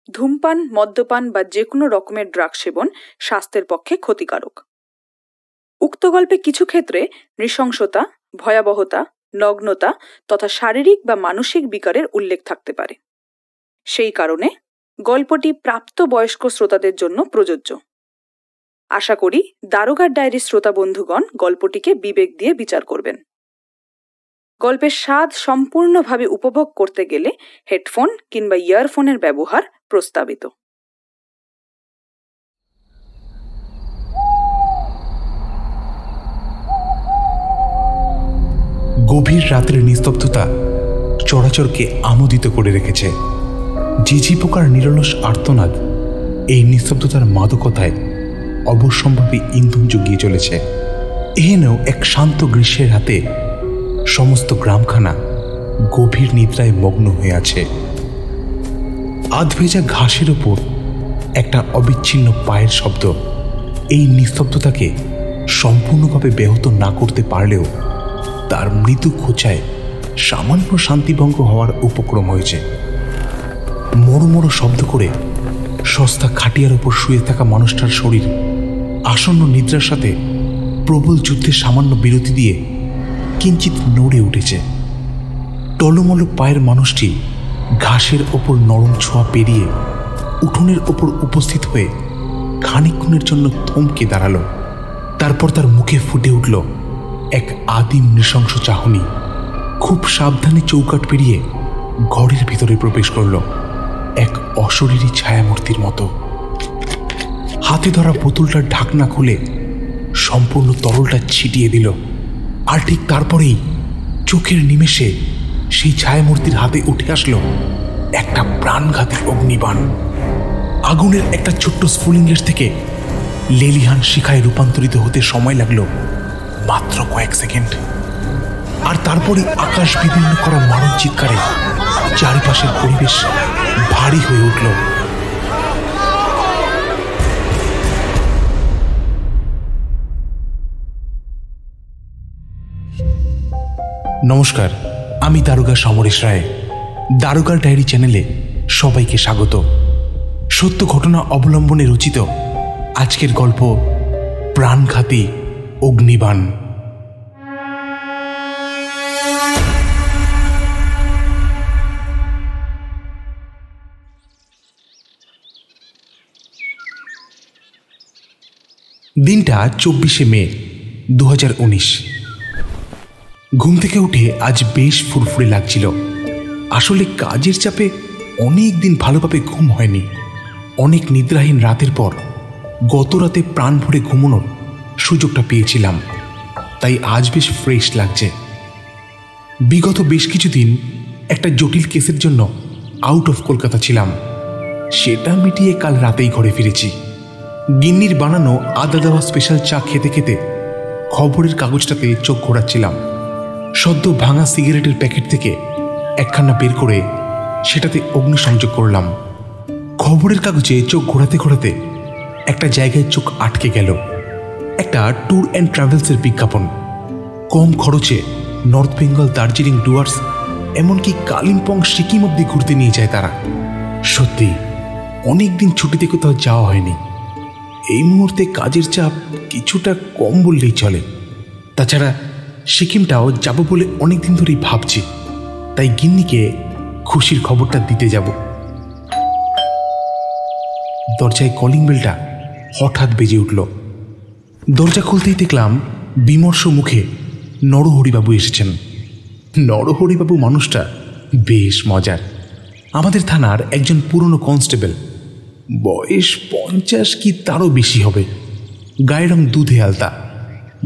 ধূমপান, মদ্যপান বা যে কোনো রকমের ড্রাগ সেবন স্বাস্থ্যের পক্ষে ক্ষতিকারক। উক্ত গল্পে কিছু ক্ষেত্রে নৃশংসতা, ভয়াবহতা, নগ্নতা তথা শারীরিক বা মানসিক বিকারের উল্লেখ থাকতে পারে। সেই কারণে গল্পটি প্রাপ্তবয়স্ক শ্রোতাদের জন্য প্রযোজ্য। আশা করি দারোগার ডায়েরি শ্রোতা বন্ধুগণ গল্পটিকে বিবেক দিয়ে বিচার করবেন। গল্পের স্বাদ সম্পূর্ণভাবে উপভোগ করতে গেলে হেডফোন কিংবা ইয়ারফোনের ব্যবহার প্রস্তাবিত। গভীর রাতের নিস্তব্ধতা চরাচরকে আমোদিত করে রেখেছে। ঝিঝি পোকার নিরলস আর্তনাদ এই নিস্তব্ধতার মাদকতায় অবশ্যম্ভাবী ইন্ধন জুগিয়ে চলেছে। এহেনও এক শান্ত গ্রীষ্মের রাতে সমস্ত গ্রামখানা গভীর নিদ্রায় মগ্ন হয়ে আছে। আধভেজা ঘাসের ওপর একটা অবিচ্ছিন্ন পায়ের শব্দ এই নিস্তব্ধতাকে সম্পূর্ণভাবে ব্যাহত না করতে পারলেও তার মৃদু খোঁচায় সামান্য শান্তিভঙ্গ হওয়ার উপক্রম হয়েছে। মরো মরো শব্দ করে সস্তা খাটিয়ার ওপর শুয়ে থাকা মানুষটার শরীর আসন্ন নিদ্রার সাথে প্রবল যুদ্ধের সামান্য বিরতি দিয়ে কিঞ্চিত নড়ে উঠেছে। টলমল পায়ের মানুষটি ঘাসের ওপর নরম ছোঁয়া পেরিয়ে উঠোনের ওপর উপস্থিত হয়ে খানিকক্ষণের জন্য থমকে দাঁড়ালো। তারপর তার মুখে ফুটে উঠল এক আদিম নৃশংস চাহনি। খুব সাবধানে চৌকাঠ পেরিয়ে ঘরের ভিতরে প্রবেশ করল এক অশরীরী ছায়ামূর্তির মতো। হাতে ধরা বোতলটার ঢাকনা খুলে সম্পূর্ণ তরলটা ছিটিয়ে দিল। আর ঠিক তারপরেই চোখের নিমেষে সেই ছায়ামূর্তির হাতে উঠে আসলো একটা প্রাণঘাতী অগ্নিবাণ। আগুনের একটা ছোট্ট স্ফুলিঙ্গের থেকে লেলিহান শিখায় রূপান্তরিত হতে সময় লাগলো মাত্র কয়েক সেকেন্ড। আর তারপরে আকাশ বিদীর্ণ করা মানব চিৎকারে চারিপাশের পরিবেশ ভারী হয়ে উঠল। নমস্কার, আমি দারোগা সমরেশ রায়। দারোগার ডায়েরি চ্যানেলে সবাইকে স্বাগত। সত্য ঘটনা অবলম্বনে রচিত আজকের গল্প প্রাণঘাতী অগ্নিবাণ। দিনটা 24শে মে 2019। ঘুম থেকে উঠে আজ বেশ ফুরফুরে লাগছিল। আসলে কাজের চাপে অনেক দিন ভালোভাবে ঘুম হয়নি। অনেক নিদ্রাহীন রাতের পর গত রাতে প্রাণ ভরে ঘুমানোর সুযোগটা পেয়েছিলাম, তাই আজ বেশ ফ্রেশ লাগছে। বিগত বেশ কিছুদিন একটা জটিল কেসের জন্য আউট অফ কলকাতা ছিলাম। সেটা মিটিয়ে কাল রাতেই ঘরে ফিরেছি। গিন্নির বানানো আদা দেওয়া স্পেশাল চা খেতে খেতে খবরের কাগজটাতে চোখ ঘোরাচ্ছিলাম। সদ্য ভাঙা সিগারেটের প্যাকেট থেকে একখানা বের করে সেটাতে অগ্নিসংযোগ করলাম। খবরের কাগজে চোখ ঘোরাতে ঘোরাতে একটা জায়গায় চোখ আটকে গেল। একটা ট্যুর অ্যান্ড ট্রাভেলসের বিজ্ঞাপন। কম খরচে নর্থ বেঙ্গল, দার্জিলিং, ডুয়ার্স, এমনকি কালিম্পং, সিকিম অব্দি ঘুরতে নিয়ে যায় তারা। সত্যি অনেকদিন ছুটিতে কোথাও যাওয়া হয়নি। এই মুহূর্তে কাজের চাপ কিছুটা কম বললেই চলে। তাছাড়া সিকিমটাও যাব বলে অনেকদিন ধরেই ভাবছি, তাই গিন্নিকে খুশির খবরটা দিতে যাব। দরজায় কলিং বেলটা হঠাৎ বেজে উঠল। দরজা খুলতেই দেখলাম বিমর্ষ মুখে নরহরিবাবু এসেছেন। নরহরিবাবু মানুষটা বেশ মজার। আমাদের থানার একজন পুরনো কনস্টেবল, বয়স 50 কি তারও বেশি হবে। গায়ের রং দুধে আলতা,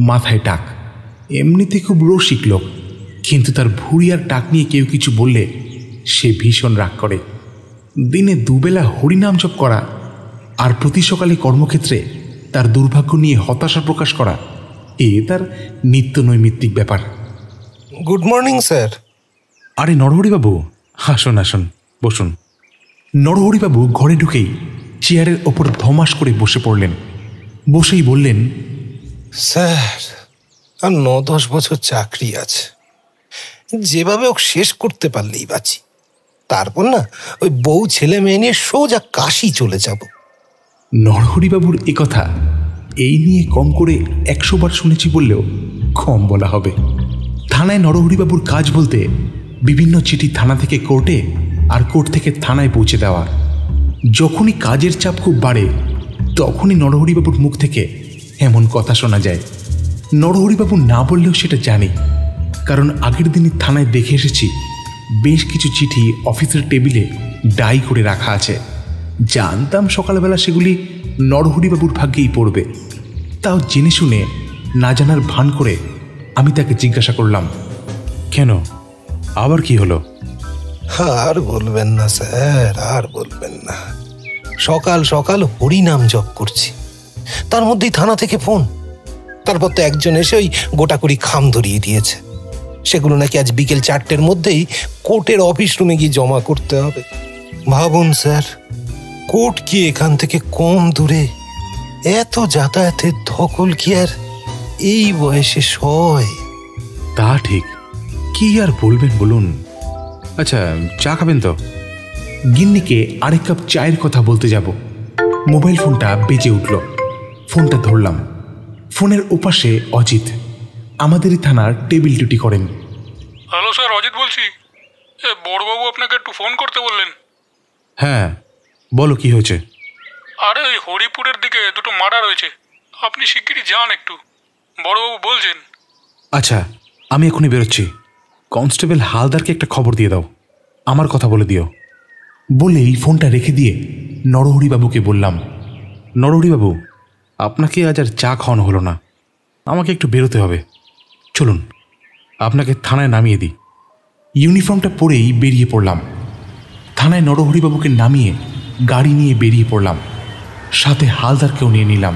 মাথায় টাক। এমনিতে খুব রসিক লোক, কিন্তু তার ভুঁড়ি আর টাক নিয়ে কেউ কিছু বললে সে ভীষণ রাগ করে। দিনে দুবেলা হরিনাম জপ করা আর প্রতি সকালে কর্মক্ষেত্রে তার দুর্ভাগ্য নিয়ে হতাশা প্রকাশ করা, এ তার নিত্য নৈমিত্তিক ব্যাপার। Good morning sir. আরে নরহরিবাবু, আসুন আসুন, বসুন। নরহরিবাবু ঘরে ঢুকেই চেয়ারের ওপর ধমাস করে বসে পড়লেন। বসেই বললেন, স্যার, আর 9-10 বছর চাকরি আছে, যেভাবে ওক শেষ করতে পারলেই বাঁচি। তারপর না ওই বউ ছেলে মেয়ে নিয়ে সোজা কাশি চলে যাব। নরহরিবাবুর এ কথা এই নিয়ে কম করে 100 বার শুনেছি বললেও কম বলা হবে। থানায় নরহরিবাবুর কাজ বলতে বিভিন্ন চিঠি থানা থেকে কোর্টে আর কোর্ট থেকে থানায় পৌঁছে দেওয়া। যখনই কাজের চাপ খুব বাড়ে তখনই নরহরিবাবুর মুখ থেকে এমন কথা শোনা যায়। নরহরিবাবু না বললেও সেটা জানি, কারণ আগের দিনই থানায় দেখে এসেছি বেশ কিছু চিঠি অফিসের টেবিলে ডাই করে রাখা আছে। জানতাম সকালবেলা সেগুলি নরহরিবাবুর ভাগ্যেই পড়বে, তাও জেনে শুনে না জানার ভান করে আমি তাকে জিজ্ঞাসা করলাম, কেন, আবার কি হলো? আর বলবেন না স্যার, আর বলবেন না। সকাল সকাল হরিনাম জপ করছি, তার মধ্যেই থানা থেকে ফোন। তারপর তো একজন এসে ওই গোটাকুড়ি খাম ধরিয়ে দিয়েছে, সেগুলো নাকি আজ বিকেল 4টের মধ্যেই কোর্টের অফিস রুমে গিয়ে জমা করতে হবে। ভাবুন স্যার, কোর্ট কি এখান থেকে কম দূরে? এত যাতায়াতের ধকল কি আর এই বয়সে সয়? তা ঠিক, কি আর বলবেন বলুন। আচ্ছা, চা খাবেন তো? গিন্নিকে আরেক কাপ চায়ের কথা বলতে যাব, মোবাইল ফোনটা বেজে উঠল। ফোনটা ধরলাম। ফোনের ওপাশে অজিত, আমাদেরই থানার টেবিল ডিউটি করেন। হ্যালো স্যার, অজিত বলছি। বড়বাবু আপনাকে একটু ফোন করতে বললেন। হ্যাঁ, বলো কি হয়েছে? আরে ওই হরিপুরের দিকে দুটো মার্ডার হয়েছে, আপনি শিগগিরই যান একটু, বড়বাবু বলছেন। আচ্ছা, আমি এখনই বেরোচ্ছি। কনস্টেবল হালদারকে একটা খবর দিয়ে দাও, আমার কথা বলে দিও। বলেই ফোনটা রেখে দিয়ে নরহরিবাবুকে বললাম, নরহরিবাবু, আপনাকে আজ আর চা খাওয়ানো হলো না, আমাকে একটু বেরোতে হবে, চলুন আপনাকে থানায় নামিয়ে দিই। ইউনিফর্মটা পরেই বেরিয়ে পড়লাম। থানায় নরহরিবাবুকে নামিয়ে গাড়ি নিয়ে বেরিয়ে পড়লাম, সাথে হালদারকেও নিয়ে নিলাম।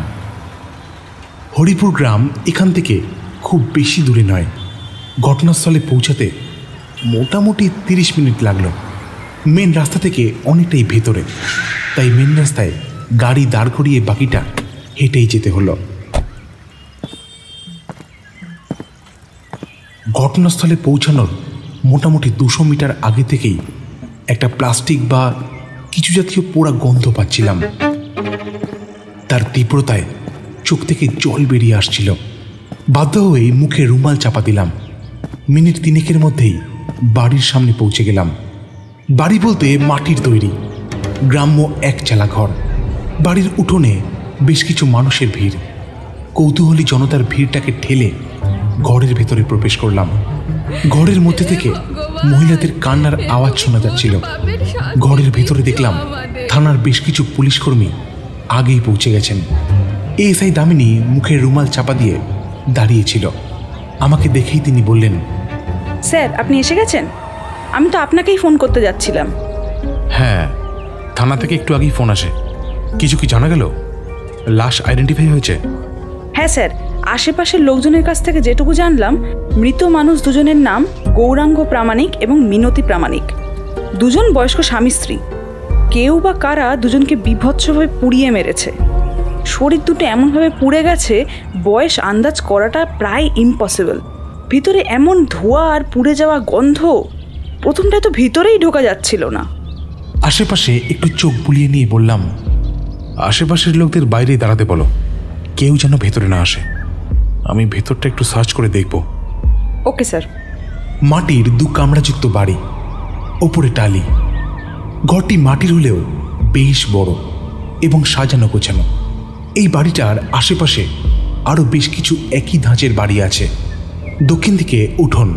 হরিপুর গ্রাম এখান থেকে খুব বেশি দূরে নয়। ঘটনাস্থলে পৌঁছাতে মোটামুটি 30 মিনিট লাগলো। মেন রাস্তা থেকে অনেকটাই ভেতরে, তাই মেন রাস্তায় গাড়ি দাঁড় করিয়ে বাকিটা হেঁটেই যেতে হলো। ঘটনাস্থলে পৌঁছানোর মোটামুটি 200 মিটার আগে থেকেই একটা প্লাস্টিক বা কিছু জাতীয় পোড়া গন্ধ পাচ্ছিলাম। তার তীব্রতায় চোখ থেকে জল বেরিয়ে আসছিল। বাধ্য হয়ে মুখে রুমাল চাপা দিলাম। মিনিট 3 মধ্যেই বাড়ির সামনে পৌঁছে গেলাম। বাড়ি বলতে মাটির তৈরি, গ্রাম্য এক চালা ঘর। বাড়ির উঠোনে বেশ কিছু মানুষের ভিড়। কৌতূহলী জনতার ভিড়টাকে ঠেলে ঘরের ভেতরে প্রবেশ করলাম। ঘরের মধ্যে থেকে মহিলাদের কান্নার আওয়াজ শোনা যাচ্ছিল। ঘরের ভেতরে দেখলাম থানার বেশ কিছু পুলিশকর্মী আগেই পৌঁছে গেছেন। এএসআই দামিনী মুখে রুমাল চাপা দিয়ে দাঁড়িয়েছিল। আমাকে দেখেই তিনি বললেন, স্যার, আপনি এসে গেছেন? আমি তো আপনাকেই ফোন করতে যাচ্ছিলাম। হ্যাঁ, থানা থেকে একটু আগেই ফোন আসে। কিছু কি জানা গেল? লাশ আইডেন্টিফাই হয়েছে? হ্যাঁ স্যার, আশেপাশের লোকজনের কাছ থেকে যেটুকু জানলাম, মৃত মানুষ দুজনের নাম গৌরাঙ্গ প্রামাণিক এবং মিনতি প্রামাণিক। দুজন বয়স্ক স্বামী স্ত্রী। কেউ বা কারা দুজনকে বীভৎসভাবে পুড়িয়ে মেরেছে। শরীর দুটো এমনভাবে পুড়ে গেছে, বয়স আন্দাজ করাটা প্রায় ইম্পসিবল। ভিতরে এমন ধোঁয়া আর পুড়ে যাওয়া গন্ধ, প্রথমটা তো ভিতরেই ঢোকা যাচ্ছিল না। আশেপাশে একটু চোখ বুলিয়ে নিয়ে বললাম, আশেপাশের লোকদের বাইরেই দাঁড়াতে বলো, কেউ যেন ভেতরে না আসে। আমি ভেতরটা একটু সার্চ করে দেখব। Okay sir. মাটির 2 কামরাযুক্ত বাড়ি, ওপরে টালি। ঘরটি মাটির হলেও বেশ বড় এবং সাজানো গোছানো। এই বাড়িটার আশেপাশে আরও বেশ কিছু একই ধাঁচের বাড়ি আছে। দক্ষিণ দিকে উঠোন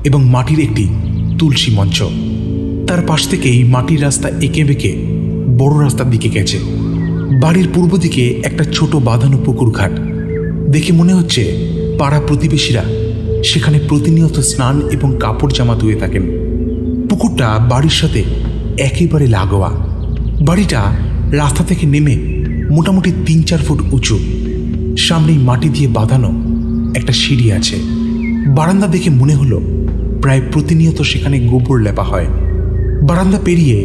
এবং মাটির একটি তুলসী মঞ্চ। তার পাশ থেকেই মাটির রাস্তা এঁকে বেঁকে বড় রাস্তার দিকে গেছে। বাড়ির পূর্ব দিকে একটা ছোট বাঁধানো পুকুর ঘাট। দেখে মনে হচ্ছে পাড়া প্রতিবেশীরা সেখানে প্রতিনিয়ত স্নান এবং কাপড় জামা ধুয়ে থাকেন। পুকুরটা বাড়ির সাথে একেবারে লাগোয়া। বাড়িটা রাস্তা থেকে নেমে মোটামুটি 3-4 ফুট উঁচু। সামনেই মাটি দিয়ে বাঁধানো একটা সিঁড়ি আছে। বারান্দা দেখে মনে হলো প্রায় প্রতিনিয়ত সেখানে গোবর লেপা হয়। বারান্দা পেরিয়ে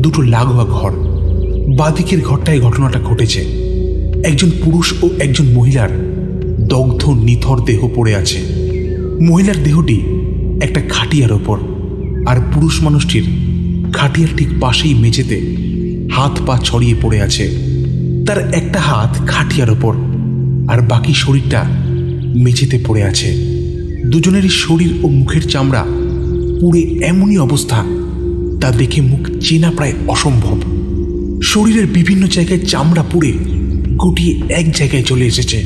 2টো লাগোয়া ঘর। বাঁদিকের ঘরটায় ঘটনাটা ঘটেছে। একজন পুরুষ ও একজন মহিলার দগ্ধ নিথর দেহ পড়ে আছে। মহিলার দেহটি একটা খাটিয়ার ওপর, আর পুরুষ মানুষটির খাটিয়ার ঠিক পাশেই মেঝেতে হাত পা ছড়িয়ে পড়ে আছে। তার একটা হাত খাটিয়ার ওপর আর বাকি শরীরটা মেঝেতে পড়ে আছে। দুজনেরই শরীর ও মুখের চামড়া পুড়ে এমনই অবস্থা তা দেখে মুখ চেনা প্রায় অসম্ভব। শরীরের বিভিন্ন জায়গায় চামড়া পুড়ে গুটিয়ে এক জায়গায় চলে এসেছে।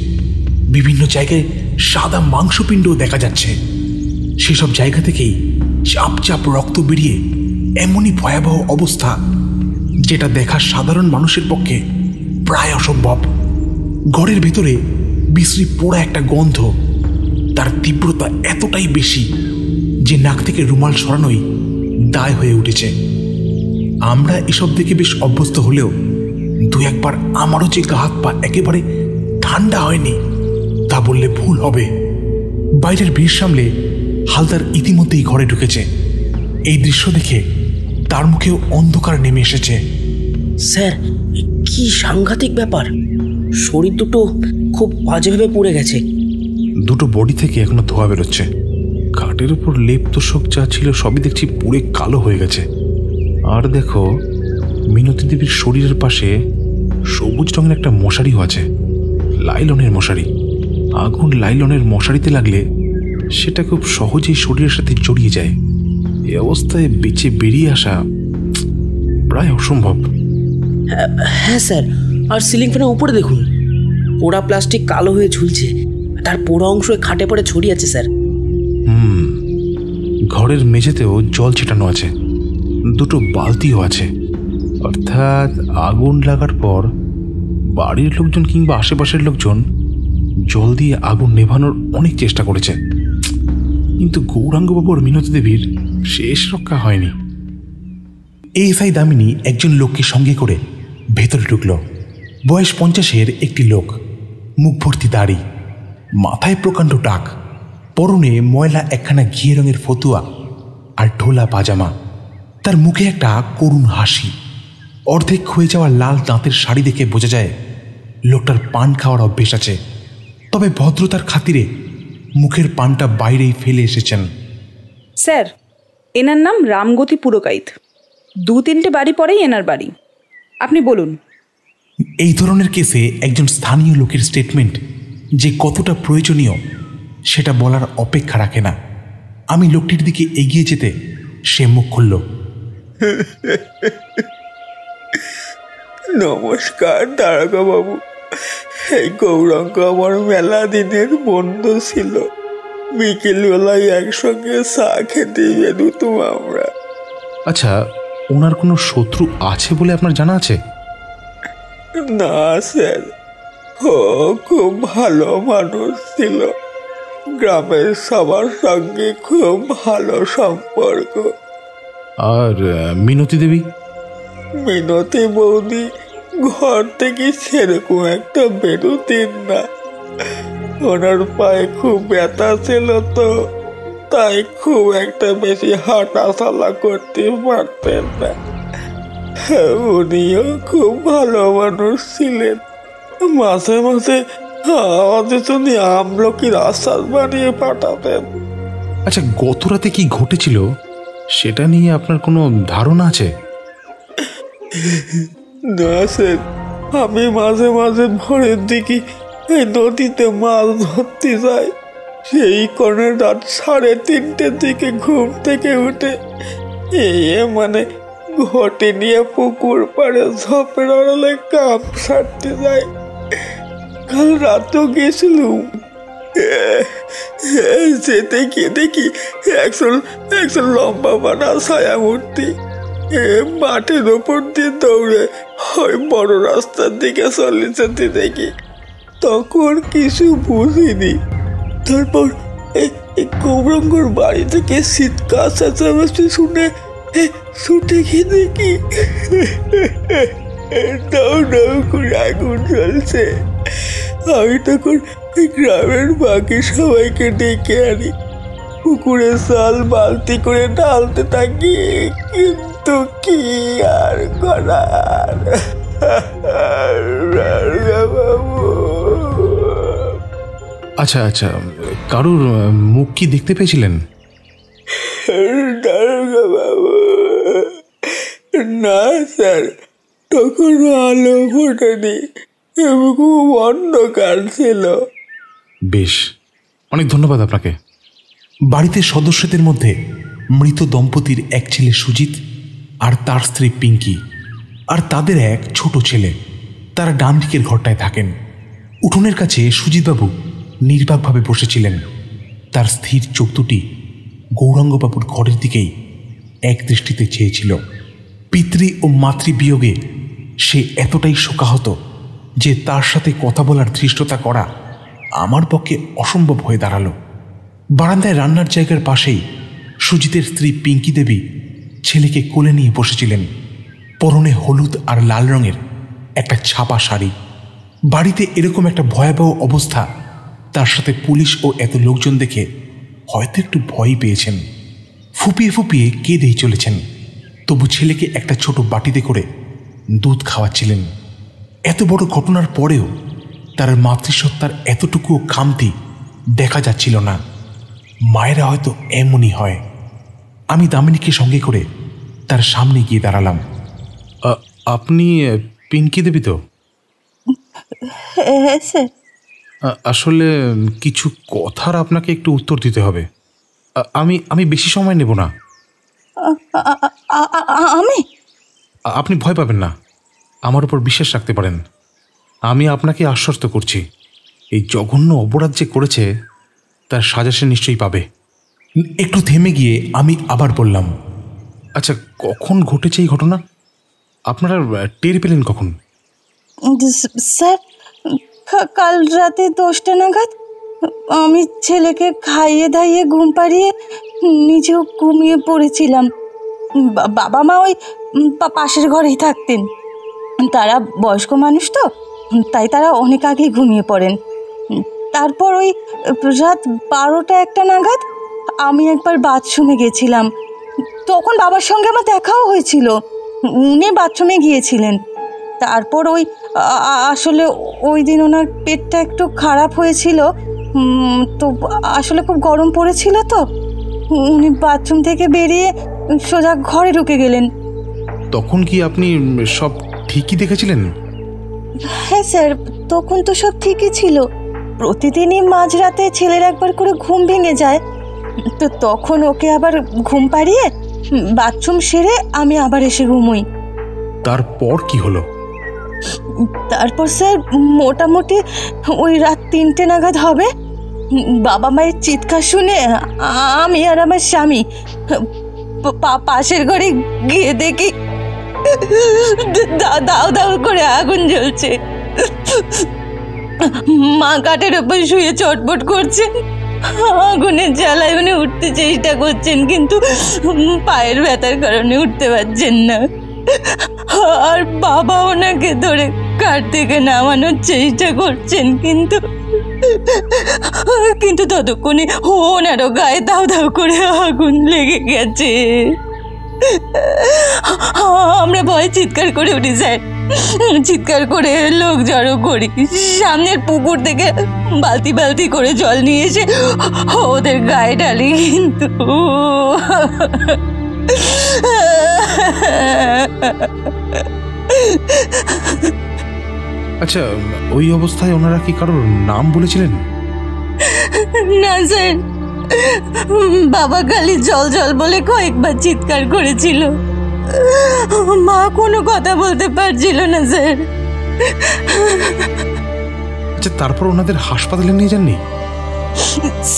বিভিন্ন জায়গায় সাদা মাংসপিণ্ডও দেখা যাচ্ছে। সেসব জায়গা থেকেই চাপ চাপ রক্ত বেরিয়ে এমনই ভয়াবহ অবস্থা যেটা দেখা সাধারণ মানুষের পক্ষে প্রায় অসম্ভব। ঘরের ভেতরে বিশ্রী পোড়া একটা গন্ধ, তার তীব্রতা এতটাই বেশি যে নাক থেকে রুমাল সরানোই দায় হয়ে উঠেছে। আমরা এসব দেখে বেশ অভ্যস্ত হলেও দু একবার আমারও যে গা হাত পা একেবারে ঠান্ডা হয়নি তা বললে ভুল হবে। বাইরের ভিড় সামলে হালদার ইতিমধ্যেই ঘরে ঢুকেছে। এই দৃশ্য দেখে তার মুখেও অন্ধকার নেমে এসেছে। স্যার, কি সাংঘাতিক ব্যাপার! শরীর দুটো খুব বাজেভাবে পুড়ে গেছে। দুটো বডি থেকে এখনো ধোয়া বেরোচ্ছে। খাটের উপর লেপ তোষক যা ছিল সবই দেখছি পুড়ে কালো হয়ে গেছে। আর দেখো, মিনতি দেবীর শরীরের পাশে সবুজ রঙের একটা মশারিও আছে, লাইলনের মশারি। আগুন লাইলনের মশারিতে লাগলে সেটা খুব সহজেই শরীরের সাথে জড়িয়ে যায়। এ অবস্থায় বেঁচে বেরিয়ে আসা প্রায় অসম্ভব। হ্যাঁ স্যার, আর সিলিং ফ্যানের উপরে দেখুন, পোড়া প্লাস্টিক কালো হয়ে ঝুলছে। তার পোড়া অংশ খাটে পড়ে ছড়িয়ে আছে স্যার। ঘরের মেঝেতেও জল ছেটানো আছে, দুটো বালতিও আছে। অর্থাৎ আগুন লাগার পর বাড়ির লোকজন কিংবা আশেপাশের লোকজন জল দিয়ে আগুন নেভানোর অনেক চেষ্টা করেছে, কিন্তু গৌরাঙ্গবাবু আর মিনতি দেবীর শেষ রক্ষা হয়নি। এএসআই দামিনী একজন লোককে সঙ্গে করে ভেতরে ঢুকল। বয়স 50-এর একটি লোক, মুখ ভর্তি দাড়ি, মাথায় প্রকাণ্ড টাক, পরনে ময়লা একখানা ঘিয়ে রঙের ফতুয়া আর ঢোলা পাজামা। তার মুখে একটা করুণ হাসি। অর্ধেক ক্ষয়ে যাওয়া লাল দাঁতের শাড়ি দেখে বোঝা যায় লোকটার পান খাওয়ার অভ্যেস আছে, তবে ভদ্রতার খাতিরে মুখের পানটা বাইরেই ফেলে এসেছেন। স্যার, এনার নাম রামগতি পুরকাইত। 2-3টে বাড়ি পরেই এনার বাড়ি। আপনি বলুন। এই ধরনের কেসে একজন স্থানীয় লোকের স্টেটমেন্ট যে কতটা প্রয়োজনীয় সেটা বলার অপেক্ষা রাখে না। আমি লোকটির দিকে এগিয়ে যেতে সে মুখ খুলল। নমস্কার দারোগা বাবু, এই গৌরাঙ্গ আমার মেলা দিনের বন্ধু ছিল। বিকেলবেলায় একসঙ্গে চা খেতে বেরোতাম আমরা। আচ্ছা, ওনার কোনো শত্রু আছে বলে আপনার জানা আছে? না স্যার, ও খুব ভালো মানুষ ছিল। গ্রামের সবার সঙ্গে খুব ভালো সম্পর্ক। আর মিনতি দেবী? মিনতি বৌদি ঘর থেকে সেরকম একটা বেরোতেন না। ওনার পায়ে খুব ব্যথা ছিল তো, তাই খুব একটা বেশি হাঁটাচলা করতে পারতেন না। উনিও খুব ভালো মানুষ ছিলেন। মাঝে মাঝে আমাদের জন্য আমলকির আচার বানিয়ে পাঠাতেন। আচ্ছা, গত রাতে কি ঘটেছিল সেটা নিয়ে আপনার কোনো ধারণা আছে? না স্যার, আমি মাঝে মাঝে ভোরের দিকে এই নদীতে মাছ ধরতে যাই। সেই কোণে রাত 3:30-র দিকে ঘুম থেকে উঠে মানে ঘটে নিয়ে পুকুর পাড়ে ঝোপের আড়ালে কাপ সারতে যাই। কাল রাতও গেছিলুম। যেতে গিয়ে দেখি একজন লম্বা বানা ছায়া মূর্তি মাঠের ওপর দিয়ে দৌড়ে ওই বড় রাস্তার দিকে চলে যেতে দেখি। তখন কিছু বুঝিনি। তারপর গৌরাঙ্গর বাড়ি থেকে চিৎকার চেঁচামেচি শুনে ছুটে গিয়ে দেখি দাউ দাউ করে আগুন জ্বলছে। আমি তখন গ্রামের বাকি সবাইকে ডেকে আনি, পুকুরে জাল বালতি করে ঢালতে থাকি, কিন্তু কি আর করার। আচ্ছা আচ্ছা, কারুর মুখ কি দেখতে পেয়েছিলেন? দারোগা বাবু, না স্যার, তখন আলো ফোটেনি, খুব অন্ধকার ছিল। বেশ, অনেক ধন্যবাদ আপনাকে। বাড়িতে সদস্যদের মধ্যে মৃত দম্পতির এক ছেলে সুজিত আর তার স্ত্রী পিঙ্কি, আর তাদের এক ছোট ছেলে। তারা ডান দিকের ঘরটায় থাকেন। উঠোনের কাছে সুজিতবাবু নির্বাকভাবে বসেছিলেন। তার স্থির চোখ দুটি গৌরাঙ্গবাবুর ঘরের দিকেই এক দৃষ্টিতে চেয়েছিল। পিতৃ ও মাতৃবিয়োগে সে এতটাই শোকাহত যে তার সাথে কথা বলার ধৃষ্টতা করা আমার পক্ষে অসম্ভব হয়ে দাঁড়ালো। বারান্দায় রান্নার জায়গার পাশেই সুজিতের স্ত্রী পিঙ্কি দেবী ছেলেকে কোলে নিয়ে বসেছিলেন। পরনে হলুদ আর লাল রঙের একটা ছাপা শাড়ি। বাড়িতে এরকম একটা ভয়াবহ অবস্থা, তার সাথে পুলিশ ও এত লোকজন দেখে হয়তো একটু ভয় পেয়েছেন। ফুপিয়ে ফুপিয়ে কেঁদেই চলেছেন, তবু ছেলেকে একটা ছোট বাটিতে করে দুধ খাওয়াচ্ছিলেন। এত বড় ঘটনার পরেও তার মাতৃসত্তার এতটুকুও খামতি দেখা যাচ্ছিল না। মায়েরা হয়তো এমনই হয়। আমি দামিনীকে সঙ্গে করে তার সামনে গিয়ে দাঁড়ালাম। আপনি পিঙ্কি দেবী তো? হ্যাঁ স্যার। আসলে কিছু কথার আপনাকে একটু উত্তর দিতে হবে। আমি বেশি সময় নেব না। আপনি ভয় পাবেন না, আমার উপর বিশ্বাস রাখতে পারেন। আমি আপনাকে আশ্বস্ত করছি, এই জঘন্য অপরাধ যে করেছে তার সাজা সে নিশ্চয়ই পাবে। একটু থেমে গিয়ে আমি আবার বললাম, আচ্ছা, কখন ঘটেছে এই ঘটনা? আপনারা টের পেলেন কখন? স্যার, কাল রাতে 10টা নাগাদ আমি ছেলেকে খাইয়ে দাইয়ে ঘুম পাড়িয়ে নিজেও ঘুমিয়ে পড়েছিলাম। বাবা মা ওই পাশের ঘরেই থাকতেন। তারা বয়স্ক মানুষ তো, তাই তারা অনেক আগেই ঘুমিয়ে পড়েন। তারপর ওই রাত 12টা-1টা নাগাদ আমি একবার বাথরুমে গেছিলাম। তখন বাবার সঙ্গে আমার দেখাও হয়েছিল, উনি বাথরুমে গিয়েছিলেন। তারপর আসলে ওই দিন ওনার পেটটা একটু খারাপ হয়েছিল, তো আসলে খুব গরম পড়েছিল, তো উনি বাথরুম থেকে বেরিয়ে সোজা ঘরে ঢুকে গেলেন। তখন কি আপনি সব ঠিকই দেখেছিলেন? হ্যাঁ স্যার, তখন তো সব ঠিকই ছিল। প্রতিদিনই মাঝরাতে ছেলের একবার করে ঘুম ভেঙে যায়, তো তখন ওকে আবার ঘুম পাড়িয়ে বাথরুম সেরে আমি আবার এসে ঘুমোই। তারপর কি হলো? তারপর স্যার মোটামুটি ওই রাত 3টে নাগাদ হবে। বাবা মায়ের চিৎকার শুনে আমি আর আমার স্বামী পাশের ঘরে গিয়ে দেখি দাও দাও করে আগুন জ্বলছে। মা কাঠের ওপর শুয়ে চটপট করছেন, আগুনের জ্বালায় উনি উঠতে চেষ্টা করছেন, কিন্তু পায়ের ব্যথার কারণে উঠতে পারছেন না। আর বাবা ওনাকে ধরে কাঠ থেকে নামানোর চেষ্টা করছেন, কিন্তু ততক্ষণে ওনারও গায়ে দাও দাও করে আগুন লেগে গেছে। আমরা ভয় চিৎকার করে উঠি স্যার, চিৎকার করে লোক জড়ো করি। সামনের পুকুর থেকে বালতি বালতি করে জল নিয়ে এসে ওদের গায়ে ঢালি, কিন্তু আচ্ছা, ওই অবস্থায় ওনারা কি কারোর নাম বলেছিলেন? না স্যার, বাবা খালি জল জল বলে কয়েকবার চিৎকার করেছিল। মা কোনো কথা বলতে পারছিল না স্যার। আচ্ছা, তারপর ওনাদের হাসপাতালে নিয়ে যাননি?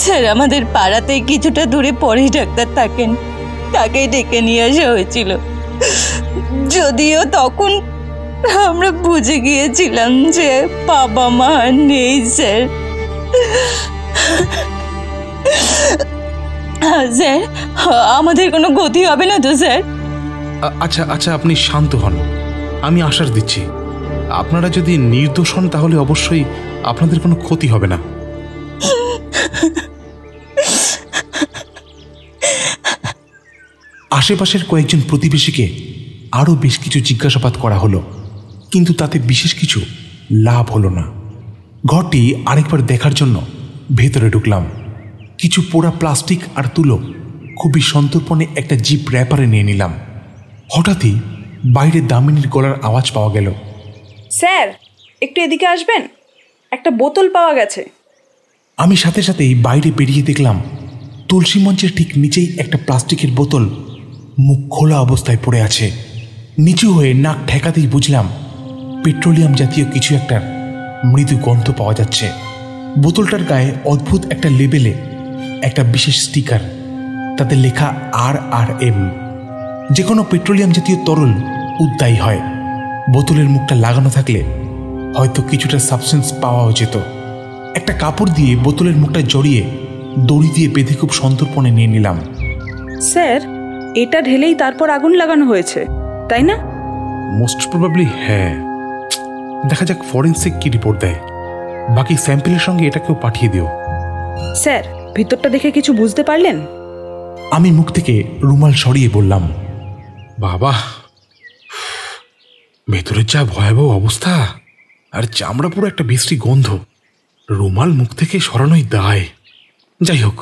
স্যার, আমাদের পাড়াতে কিছুটা দূরে পরেশ ডাক্তার থাকেন, তাকেই ডেকে নিয়ে আসা হয়েছিল। যদিও তখন আমরা বুঝে গিয়েছিলাম যে বাবা মা নেই স্যার। স্যার, আমাদের কোনো ক্ষতি হবে না তো স্যার? আচ্ছা আচ্ছা, আপনি শান্ত হন, আমি আশ্বাস দিচ্ছি। আপনারা যদি নির্দোষ হন তাহলে অবশ্যই আপনাদের কোনো ক্ষতি হবে না। আশেপাশের কয়েকজন প্রতিবেশীকে আরও বেশ কিছু জিজ্ঞাসাবাদ করা হলো, কিন্তু তাতে বিশেষ কিছু লাভ হলো না। ঘরটি আরেকবার দেখার জন্য ভেতরে ঢুকলাম। কিছু পোড়া প্লাস্টিক আর তুলো খুবই সন্তর্পণে একটা জিপ র্যাপারে নিয়ে নিলাম। হঠাৎই বাইরে দামিনীর গলার আওয়াজ পাওয়া গেল। স্যার, একটু এদিকে আসবেন, একটা বোতল পাওয়া গেছে। আমি সাথে সাথেই বাইরে বেরিয়ে দেখলাম তুলসী মঞ্চের ঠিক নিচেই একটা প্লাস্টিকের বোতল মুখ খোলা অবস্থায় পড়ে আছে। নিচু হয়ে নাক ঠেকাতেই বুঝলাম পেট্রোলিয়াম জাতীয় কিছু একটা মৃদু গন্ধ পাওয়া যাচ্ছে। বোতলটার গায়ে অদ্ভুত একটা লেবেলে একটা বিশেষ স্টিকার, তাতে লেখা RRM। যে কোনো পেট্রোলিয়াম জাতীয় তরল উদ্দায়ী হয়। বোতলের মুখটা লাগানো থাকলে হয়তো কিছুটা সাবস্টেন্স পাওয়াও যেত। একটা কাপড় দিয়ে বোতলের মুখটা জড়িয়ে দড়ি দিয়ে বেঁধে খুব সন্তর্পণে নিয়ে নিলাম। স্যার, এটা ঢেলেই তারপর আগুন লাগানো হয়েছে, তাই না? মোস্ট প্রবাবলি হ্যাঁ। দেখা যাক ফরেন্সিক কি রিপোর্ট দেয়। বাকি স্যাম্পেলের সঙ্গে এটাকেও পাঠিয়ে দিও। স্যার, ভিতরটা দেখে কিছু বুঝতে পারলেন? আমি মুখ থেকে রুমাল সরিয়ে বললাম, বাবা, ভেতরের যা ভয়াবহ অবস্থা, আর চামড়া পুরো একটা বিশ্রী গন্ধ। রুমাল মুখ থেকে সরানোই দায়। যাই হোক,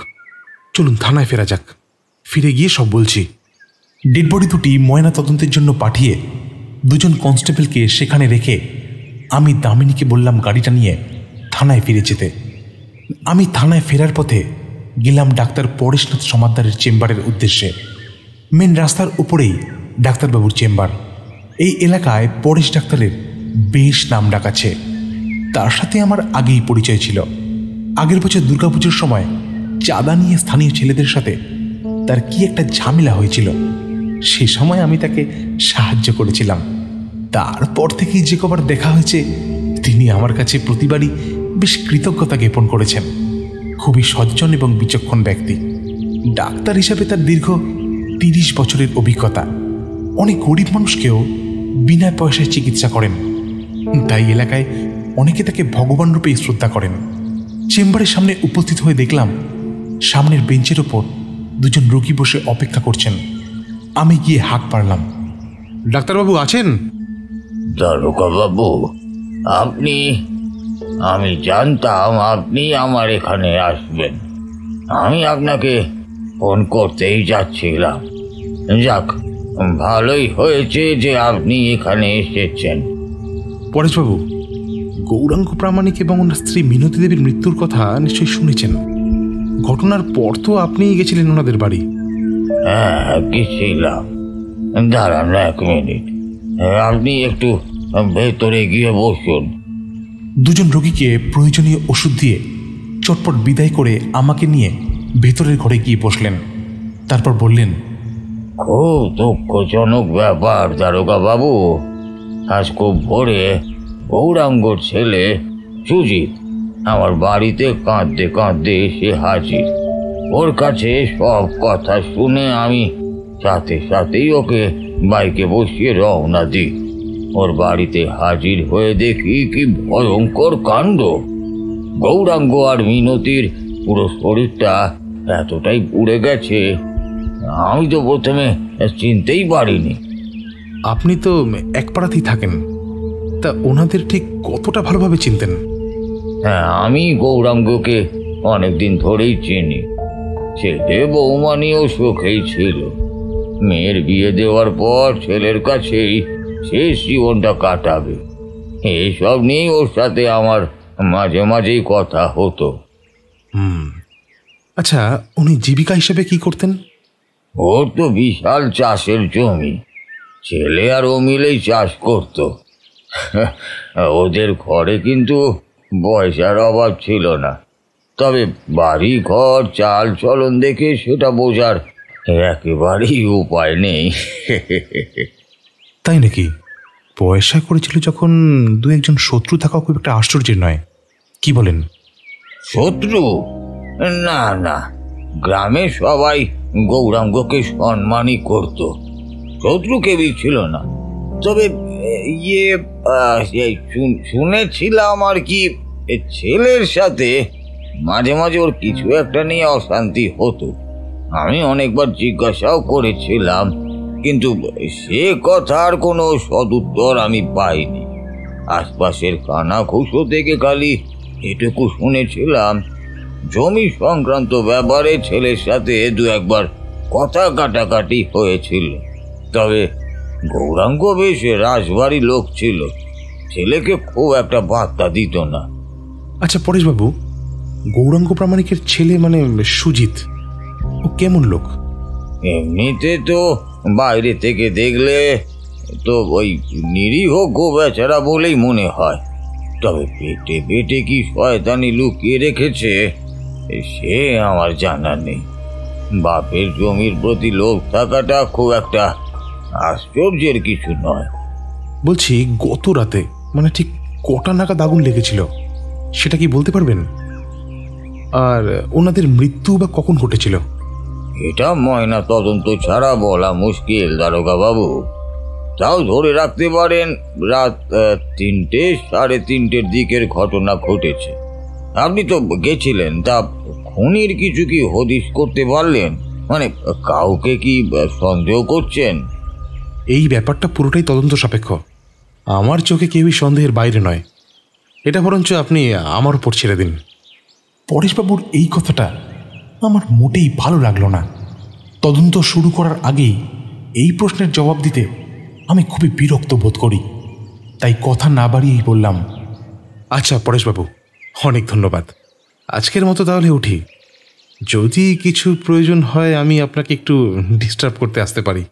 চলুন থানায় ফেরা যাক। ফিরে গিয়ে সব বলছি। ডেড বডি দুটি ময়না তদন্তের জন্য পাঠিয়ে দুজন কনস্টেবলকে সেখানে রেখে আমি দামিনীকে বললাম গাড়িটা নিয়ে থানায় ফিরে যেতে। আমি থানায় ফেরার পথে গেলাম ডাক্তার পরেশনাথ সমাদ্দারের চেম্বারের উদ্দেশ্যে। মেন রাস্তার উপরেই ডাক্তারবাবুর চেম্বার। এই এলাকায় পরেশ ডাক্তারের বেশ নাম ডাক আছে। তার সাথে আমার আগেই পরিচয় ছিল। আগের বছর দুর্গাপুজোর সময় চাঁদা নিয়ে স্থানীয় ছেলেদের সাথে তার কি একটা ঝামেলা হয়েছিল। সে সময় আমি তাকে সাহায্য করেছিলাম। তারপর থেকেই যে কবার দেখা হয়েছে তিনি আমার কাছে প্রতিবারই বেশ কৃতজ্ঞতা জ্ঞাপন করেছেন। খুবই সজ্জন এবং বিচক্ষণ ব্যক্তি। ডাক্তার হিসাবে তার দীর্ঘ 30 বছরের অভিজ্ঞতা। অনেক গরিব মানুষকেও বিনা পয়সায় চিকিৎসা করেন। তাই এলাকায় অনেকে তাকে ভগবান রূপেই শ্রদ্ধা করেন। চেম্বারের সামনে উপস্থিত হয়ে দেখলাম সামনের বেঞ্চের ওপর দুজন রোগী বসে অপেক্ষা করছেন। আমি গিয়ে হাঁক পারলাম, ডাক্তারবাবু আছেন? দারোগা বাবু, আপনি? আমি জানতাম আপনি আমার এখানে আসবেন। আমি আপনাকে ফোন করতেই যাচ্ছিলাম। যাক, ভালোই হয়েছে যে আপনি এখানে এসেছেন। পরেশবাবু, গৌরাঙ্গ প্রামাণিক এবং ওনার স্ত্রী মিনতি দেবীর মৃত্যুর কথা নিশ্চয়ই শুনেছেন। ঘটনার পর তো আপনিই গেছিলেন ওনাদের বাড়ি। হ্যাঁ, গেছিলাম। দাঁড়ান 1 মিনিট, আপনি একটু ভেতরে গিয়ে বসুন। দুজন রোগীকে প্রয়োজনীয় ওষুধ দিয়ে চটপট বিদায় করে আমাকে নিয়ে ভেতরের ঘরে গিয়ে বসলেন। তারপর বললেন, খুব দুঃখজনক ব্যাপার দারোগা বাবু। আজ খুব ভোরে গৌরাঙ্গর ছেলে সুজিত আমার বাড়িতে কাঁদতে কাঁদতে এসে হাজির। ওর কাছে সব কথা শুনে আমি সাথে সাথেই ওকে বাইকে বসিয়ে রওনা দিই। ওর বাড়িতে হাজির হয়ে দেখি কি ভয়ঙ্কর কাণ্ড। গৌরাঙ্গ আর মিনতির পুরো শরীরটা এতটাই পুড়ে গেছে, আমি তো প্রথমে চিনতেই পারিনি। আপনি তো এক পাড়াতেই থাকেন, তা ওনাদের ঠিক কতটা ভালোভাবে চিনতেন? হ্যাঁ, আমি গৌরাঙ্গকে অনেকদিন ধরেই চিনি। ছেলে বৌমা নিয়েও সুখেই ছিল। মেয়ের বিয়ে দেওয়ার পর ছেলের কাছেই শেষ জীবনটা কাটাবে, এইসব নিয়েই ওর সাথে আমার মাঝে মাঝেই কথা হতো। আচ্ছা, উনি জীবিকা হিসেবে কি করতেন? ওর তো বিশাল চাষের জমি। ছেলে আর ও মিলেই চাষ করত। ওদের ঘরে কিন্তু পয়সার অভাব ছিল না, তবে বাড়ি ঘর চাল চলন দেখে সেটা বোঝার একেবারেই উপায় নেই। তাই নাকি? পয়সা করেছিল যখন 2-1জন শত্রু থাকা খুব একটা আশ্চর্যের নয়, কি বলেন? শত্রু? না না, গ্রামে সবাই গৌরাঙ্গকে সম্মানই করত। শত্রু কেউই ছিল না। তবে শুনেছিলাম আর কি, ছেলের সাথে মাঝে মাঝে ওর কিছু একটা নিয়ে অশান্তি হতো। আমি অনেকবার জিজ্ঞাসাও করেছিলাম, কিন্তু সে কথার কোনো সদুত্তর আমি পাইনি। আশপাশের কানাঘুষো থেকে খালি এটুকু শুনেছিলাম, জমি সংক্রান্ত ব্যাপারে ছেলের সাথে 2-1বার কথা কাটাকাটি হয়েছিল। তবে গৌরাঙ্গ বেশ রাজবাড়ি লোক ছিল, ছেলেকে খুব একটা বার্তা দিত না। আচ্ছা পরেশবাবু, গৌরাঙ্গ প্রামাণিকের ছেলে মানে সুজিত, ও কেমন লোক? এমনিতে তো বাইরে থেকে দেখলে তো ওই নিরীহ গোবেচারা বলেই মনে হয়, তবে পেটে পেটে কি শয়তানি লুকিয়ে রেখেছে সে আমার জানা নেই। বাপের জমির প্রতি লোভ থাকাটা খুব একটা আশ্চর্যের কিছু নয়। বলছি গত রাতে মানে ঠিক কটা নাগাদ আগুন লেগেছিল সেটা কি বলতে পারবেন? আর ওনাদের মৃত্যু বা কখন ঘটেছিল? এটা ময়না তদন্ত ছাড়া বলা মুশকিল দারোগা বাবু। তাও ধরে রাখতে পারেন রাত 3টে, 3:30 দিকের ঘটনা ঘটেছে। আপনি তো গেছিলেন, তা খুনির কিছু কি হদিশ করতে পারলেন? মানে কাউকে কি সন্দেহ করছেন? এই ব্যাপারটা পুরোটাই তদন্ত সাপেক্ষ। আমার চোখে কেউই সন্দেহের বাইরে নয়। এটা বরঞ্চ আপনি আমার উপর ছেড়ে দিন। পরেশবাবুর এই কথাটা আমার মোটেই ভালো লাগলো না। তদন্ত শুরু করার আগেই এই প্রশ্নের জবাব দিতে আমি খুবই বিরক্ত বোধ করি। তাই কথা না বাড়িয়েই বললাম, আচ্ছা পরেশবাবু, অনেক ধন্যবাদ। আজকের মতো তাহলে উঠি। যদি কিছু প্রয়োজন হয় আমি আপনাকে একটু ডিস্টার্ব করতে আসতে পারি।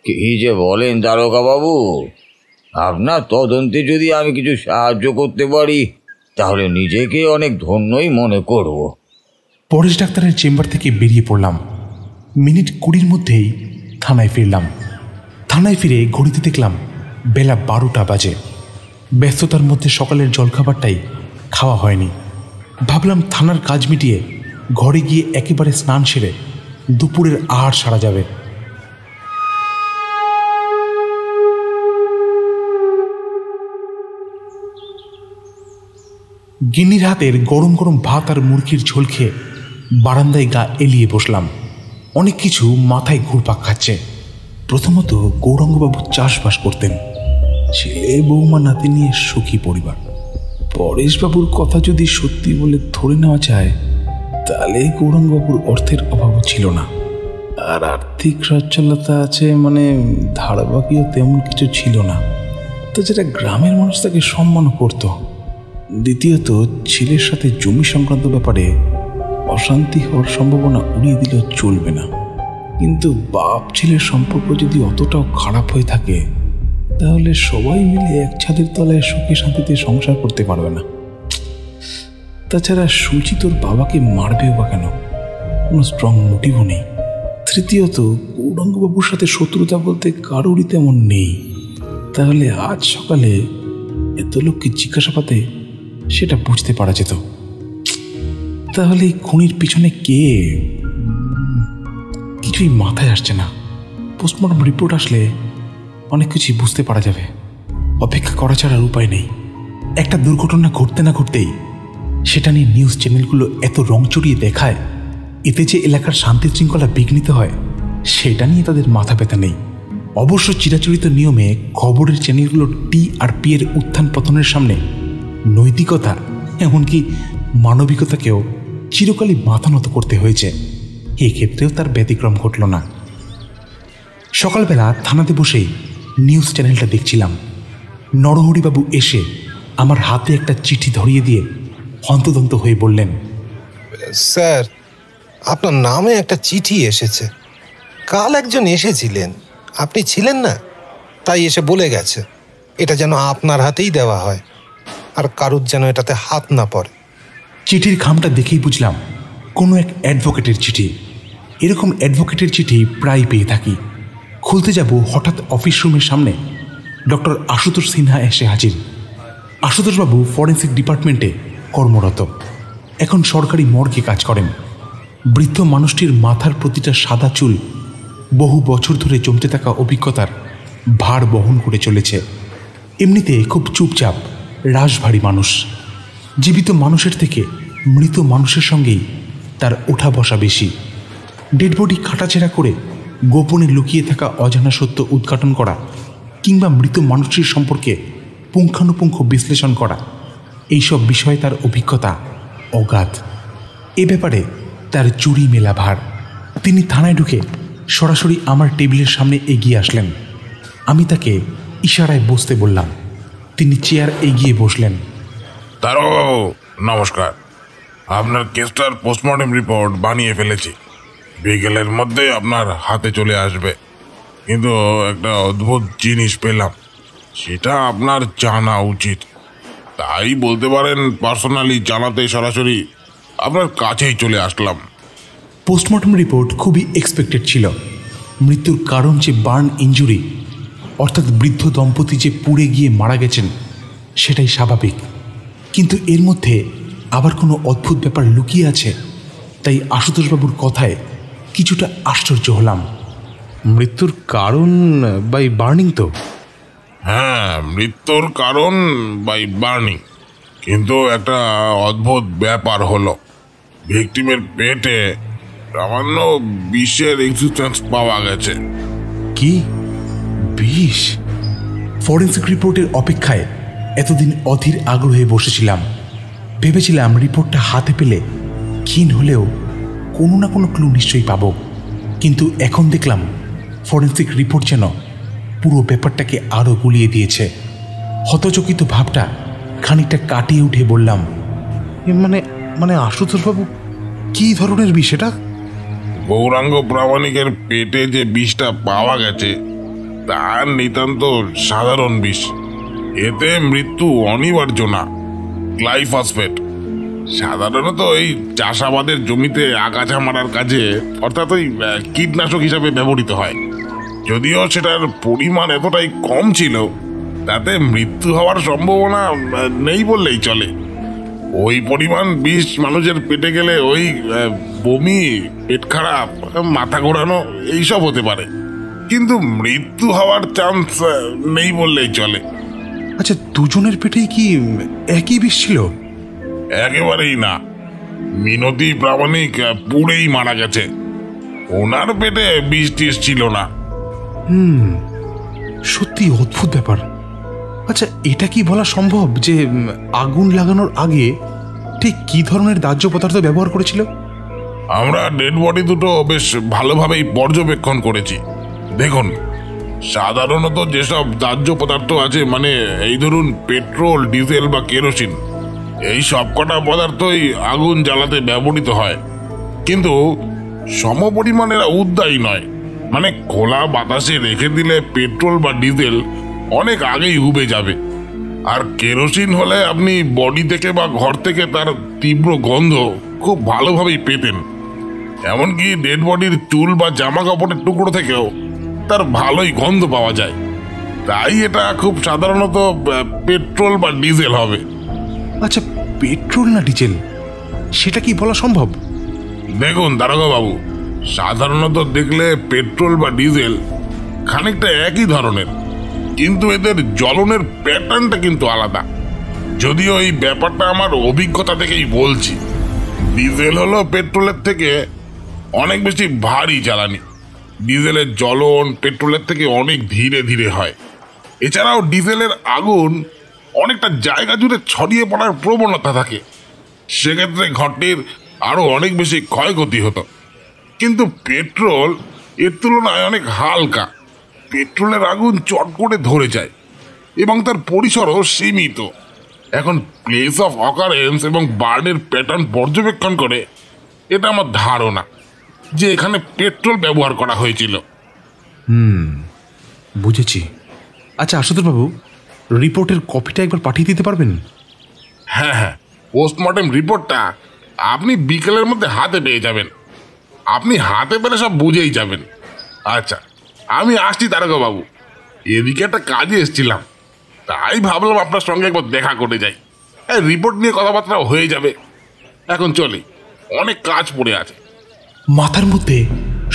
কি যে বলেন দারোগা বাবু, আপনার তদন্তে যদি আমি কিছু সাহায্য করতে পারি তাহলে নিজেকে অনেক ধন্যই মনে করব। পরেশ ডাক্তারের চেম্বার থেকে বেরিয়ে পড়লাম। মিনিট 20 মধ্যেই থানায় ফিরলাম। থানায় ফিরে ঘড়িতে দেখলাম বেলা 12টা বাজে। ব্যস্ততার মধ্যে সকালের জলখাবারটাই খাওয়া হয়নি। ভাবলাম থানার কাজ মিটিয়ে ঘরে গিয়ে একেবারে স্নান সেরে দুপুরের আহার সারা যাবে। গিন্নির হাতের গরম গরম ভাত আর মুরগির ঝোল খেয়ে বারান্দায় গা এলিয়ে বসলাম। অনেক কিছু মাথায় ঘুরপাক খাচ্ছে। প্রথমত গৌরাঙ্গবাবু চাষবাস করতেন, ছেলে বৌমা নাতি নিয়ে সুখী পরিবার। পরেশবাবুর কথা যদি সত্যি বলে ধরে নেওয়া যায় তাহলে গৌরাঙ্গবাবুর অর্থের অভাবও ছিল না, আর আর্থিক সচ্ছলতা আছে, মানে ধারাবাকিও তেমন কিছু ছিল না। তাছাড়া গ্রামের মানুষ তাকে সম্মানও করত। দ্বিতীয়ত ছেলের সাথে জমি সংক্রান্ত ব্যাপারে অশান্তি হওয়ার সম্ভাবনা উড়িয়ে দিলেও চলবে না। কিন্তু বাপ ছেলের সম্পর্ক যদি অতটাও খারাপ হয়ে থাকে তাহলে সবাই মিলে এক ছাদের তলায় সুখে শান্তিতে সংসার করতে পারবে না। তাছাড়া সুচি তোর বাবাকে মারবেও বা কেন? কোনো স্ট্রং মোটিভও নেই। তৃতীয়ত গৌরাঙ্গবাবুর সাথে শত্রুতা বলতে কারোরই তেমন নেই। তাহলে আজ সকালে এত লোককে জিজ্ঞাসাবাদে সেটা বুঝতে পারা যেত। তাহলে এই খুনির পিছনে কে? কিছুই মাথায় আসছে না। পোস্টমর্টম রিপোর্ট আসলে অনেক কিছুই বুঝতে পারা যাবে। অপেক্ষা করা ছাড়ার উপায় নেই। একটা দুর্ঘটনা ঘটতে না ঘটতেই সেটা নিয়ে নিউজ চ্যানেলগুলো এত রং চড়িয়ে দেখায়, এতে যে এলাকার শান্তি শৃঙ্খলা বিঘ্নিত হয় সেটা নিয়ে তাদের মাথা ব্যথা নেই। অবশ্য চিরাচরিত নিয়মে খবরের চ্যানেলগুলো টিআরপি এর উত্থান পতনের সামনে নৈতিকতা এমনকি মানবিকতাকেও চিরকালই মাথা নত করতে হয়েছে। এক্ষেত্রেও তার ব্যতিক্রম ঘটল না। সকালবেলা থানাতে বসেই নিউজ চ্যানেলটা দেখছিলাম। নরহরিবাবু এসে আমার হাতে একটা চিঠি ধরিয়ে দিয়ে হন্তদন্ত হয়ে বললেন, স্যার, আপনার নামে একটা চিঠি এসেছে। কাল একজন এসেছিলেন, আপনি ছিলেন না, তাই এসে বলে গেছে এটা যেন আপনার হাতেই দেওয়া হয়, আর কারুর যেন এটাতে হাত না পড়ে। চিঠির খামটা দেখেই বুঝলাম কোনো এক অ্যাডভোকেটের চিঠি। এরকম অ্যাডভোকেটের চিঠি প্রায় পেয়ে থাকি। খুলতে যাব, হঠাৎ অফিস রুমের সামনে ডক্টর আশুতোষ সিনহা এসে হাজির। আশুতোষবাবু ফরেন্সিক ডিপার্টমেন্টে কর্মরত, এখন সরকারি মর্গে কাজ করেন। বৃদ্ধ মানুষটির মাথার প্রতিটা সাদা চুল বহু বছর ধরে জমতে থাকা অভিজ্ঞতার ভার বহন করে চলেছে। এমনিতে খুব চুপচাপ রাশভারী মানুষ। জীবিত মানুষের থেকে মৃত মানুষের সঙ্গেই তার ওঠা বসা বেশি। ডেড বডি কাটাছেঁড়া করে গোপনে লুকিয়ে থাকা অজানা সত্য উদ্ঘাটন করা কিংবা মৃত মানুষটির সম্পর্কে পুঙ্খানুপুঙ্খ বিশ্লেষণ করা, এইসব বিষয়ে তার অভিজ্ঞতা অগাধ। এ ব্যাপারে তার চুরি মেলা ভার। তিনি থানায় ঢুকে সরাসরি আমার টেবিলের সামনে এগিয়ে আসলেন। আমি তাকে ইশারায় বসতে বললাম। তিনি চেয়ার এগিয়ে বসলেন। দারোগাবাবু নমস্কার, আপনার কেসটার পোস্টমর্টেম রিপোর্ট বানিয়ে ফেলেছি, বিকেলের মধ্যে আপনার হাতে চলে আসবে। কিন্তু একটা অদ্ভুত জিনিস পেলাম, সেটা আপনার জানা উচিত। তাই বলতে পারেন পার্সোনালি জানাতে সরাসরি আপনার কাছেই চলে আসলাম। পোস্টমর্টম রিপোর্ট খুবই এক্সপেক্টেড ছিল। মৃত্যুর কারণ যে বার্ন ইঞ্জুরি, অর্থাৎ বৃদ্ধ দম্পতি যে পুড়ে গিয়ে মারা গেছেন, সেটাই স্বাভাবিক। কিন্তু এর মধ্যে আবার কোনো অদ্ভুত ব্যাপার লুকিয়ে আছে। তাই আশুতোষবাবুর কথায় কিছুটা আশ্চর্য হলাম। মৃত্যুর কারণ বাই বার্নিং তো? হ্যাঁ, মৃত্যুর কারণ বাই বার্নিং, কিন্তু একটা অদ্ভুত ব্যাপার হলো, ভিকটিমের পেটে সামান্য বিষের এক্সিস্টেন্স পাওয়া গেছে। কি বিষ? ফরেন্সিক রিপোর্টের অপেক্ষায় এতদিন অধীর আগ্রহে বসেছিলাম। ভেবেছিলাম রিপোর্টটা হাতে পেলে ক্ষীণ হলেও কোনো না কোনো ক্লু নিশ্চয়ই পাব। কিন্তু এখন দেখলাম ফরেন্সিক রিপোর্ট যেন পুরো ব্যাপারটাকে আরও গুলিয়ে দিয়েছে। হতচকিত ভাবটা খানিকটা কাটিয়ে উঠে বললাম, মানে আশুতোষবাবু, কী ধরনের বিষ এটা? গৌরাঙ্গ প্রামাণিকের পেটে যে বিষটা পাওয়া গেছে তার নিতান্ত সাধারণ বিষ। এতে মৃত্যু অনিবার্য না, গ্লাইফসফেট। সাধারণত এই চাষাবাদের জমিতে আগাছা মারার কাজে, অর্থাৎ ওই কীটনাশক হিসাবে ব্যবহৃত হয়। যদিও সেটার পরিমাণ এতটাই কম ছিল, তাতে মৃত্যু হওয়ার সম্ভাবনা নেই বললেই চলে। ওই পরিমাণ বিষ মানুষের পেটে গেলে ওই বমি, পেট খারাপ, মাথা ঘোরানো এইসব হতে পারে, কিন্তু মৃত্যু হওয়ার চান্স নেই বললেই চলে। আচ্ছা, দুজনের পেটেই কি একই বিষ ছিল? একেবারেই না। মিনতি প্রামাণিক পুড়েই মারা গেছে, ওনার পেটে বিষ টিষ ছিল না। সত্যি অদ্ভুত ব্যাপার। আচ্ছা, এটা কি বলা সম্ভব যে আগুন লাগানোর আগে ঠিক কি ধরনের দাহ্য পদার্থ ব্যবহার করেছিল? আমরা ডেড বডি দুটো বেশ ভালোভাবেই পর্যবেক্ষণ করেছি। দেখুন, সাধারণত যেসব দাহ্য পদার্থ আছে, মানে এই ধরুন পেট্রোল, ডিজেল বা কেরোসিন, এই সবকটা পদার্থই আগুন জ্বালাতে ব্যবহৃত হয়। কিন্তু সমপরিমাণের উদ্দায়ী নয়, মানে খোলা বাতাসে রেখে দিলে পেট্রোল বা ডিজেল অনেক আগেই উবে যাবে। আর কেরোসিন হলে আপনি বডি থেকে বা ঘর থেকে তার তীব্র গন্ধ খুব ভালোভাবেই পেতেন। এমনকি ডেড বডির চুল বা জামা কাপড়ের টুকরো থেকেও তার ভালোই গন্ধ পাওয়া যায়। তাই এটা খুব সাধারণত পেট্রোল বা ডিজেল হবে। আচ্ছা, পেট্রোল না ডিজেল, সেটা কি বলা সম্ভব? দেখুন দারোগাবাবু, সাধারণত দেখলে পেট্রোল বা ডিজেল খানিকটা একই ধরনের, কিন্তু এদের জ্বলনের প্যাটার্নটা কিন্তু আলাদা। যদিও এই ব্যাপারটা আমার অভিজ্ঞতা থেকেই বলছি। ডিজেল হলো পেট্রোলের থেকে অনেক বেশি ভারী জ্বালানি। ডিজেলের জ্বলন পেট্রোলের থেকে অনেক ধীরে ধীরে হয়। এছাড়াও ডিজেলের আগুন অনেকটা জায়গা জুড়ে ছড়িয়ে পড়ার প্রবণতা থাকে, সেক্ষেত্রে ঘরটির আরো অনেক বেশি ক্ষয়ক্ষতি হতো। কিন্তু পেট্রোল এর তুলনায় অনেক হালকা। পেট্রোলের আগুন চট করে ধরে যায় এবং তার পরিসরও সীমিত। এখন প্লেস অফ অকারেন্স এবং বার্নের প্যাটার্ন পর্যবেক্ষণ করে এটা আমার ধারণা যে এখানে পেট্রোল ব্যবহার করা হয়েছিল। বুঝেছি। আচ্ছা আশুতোষবাবু, রিপোর্টের কপিটা একবার পাঠিয়ে দিতে পারবেন? হ্যাঁ, পোস্টমর্টেম রিপোর্টটা আপনি বিকেলের মধ্যে হাতে পেয়ে যাবেন। আপনি হাতে পেলে সব বুঝেই যাবেন। আচ্ছা, আমি আসছি দারোগাবাবু, এদিকে একটা কাজে এসেছিলাম, তাই ভাবলাম আপনার সঙ্গে একবার দেখা করে যাই। রিপোর্ট নিয়ে কথাবার্তা হয়ে যাবে। এখন চলি, অনেক কাজ পড়ে আছে। মাথার মধ্যে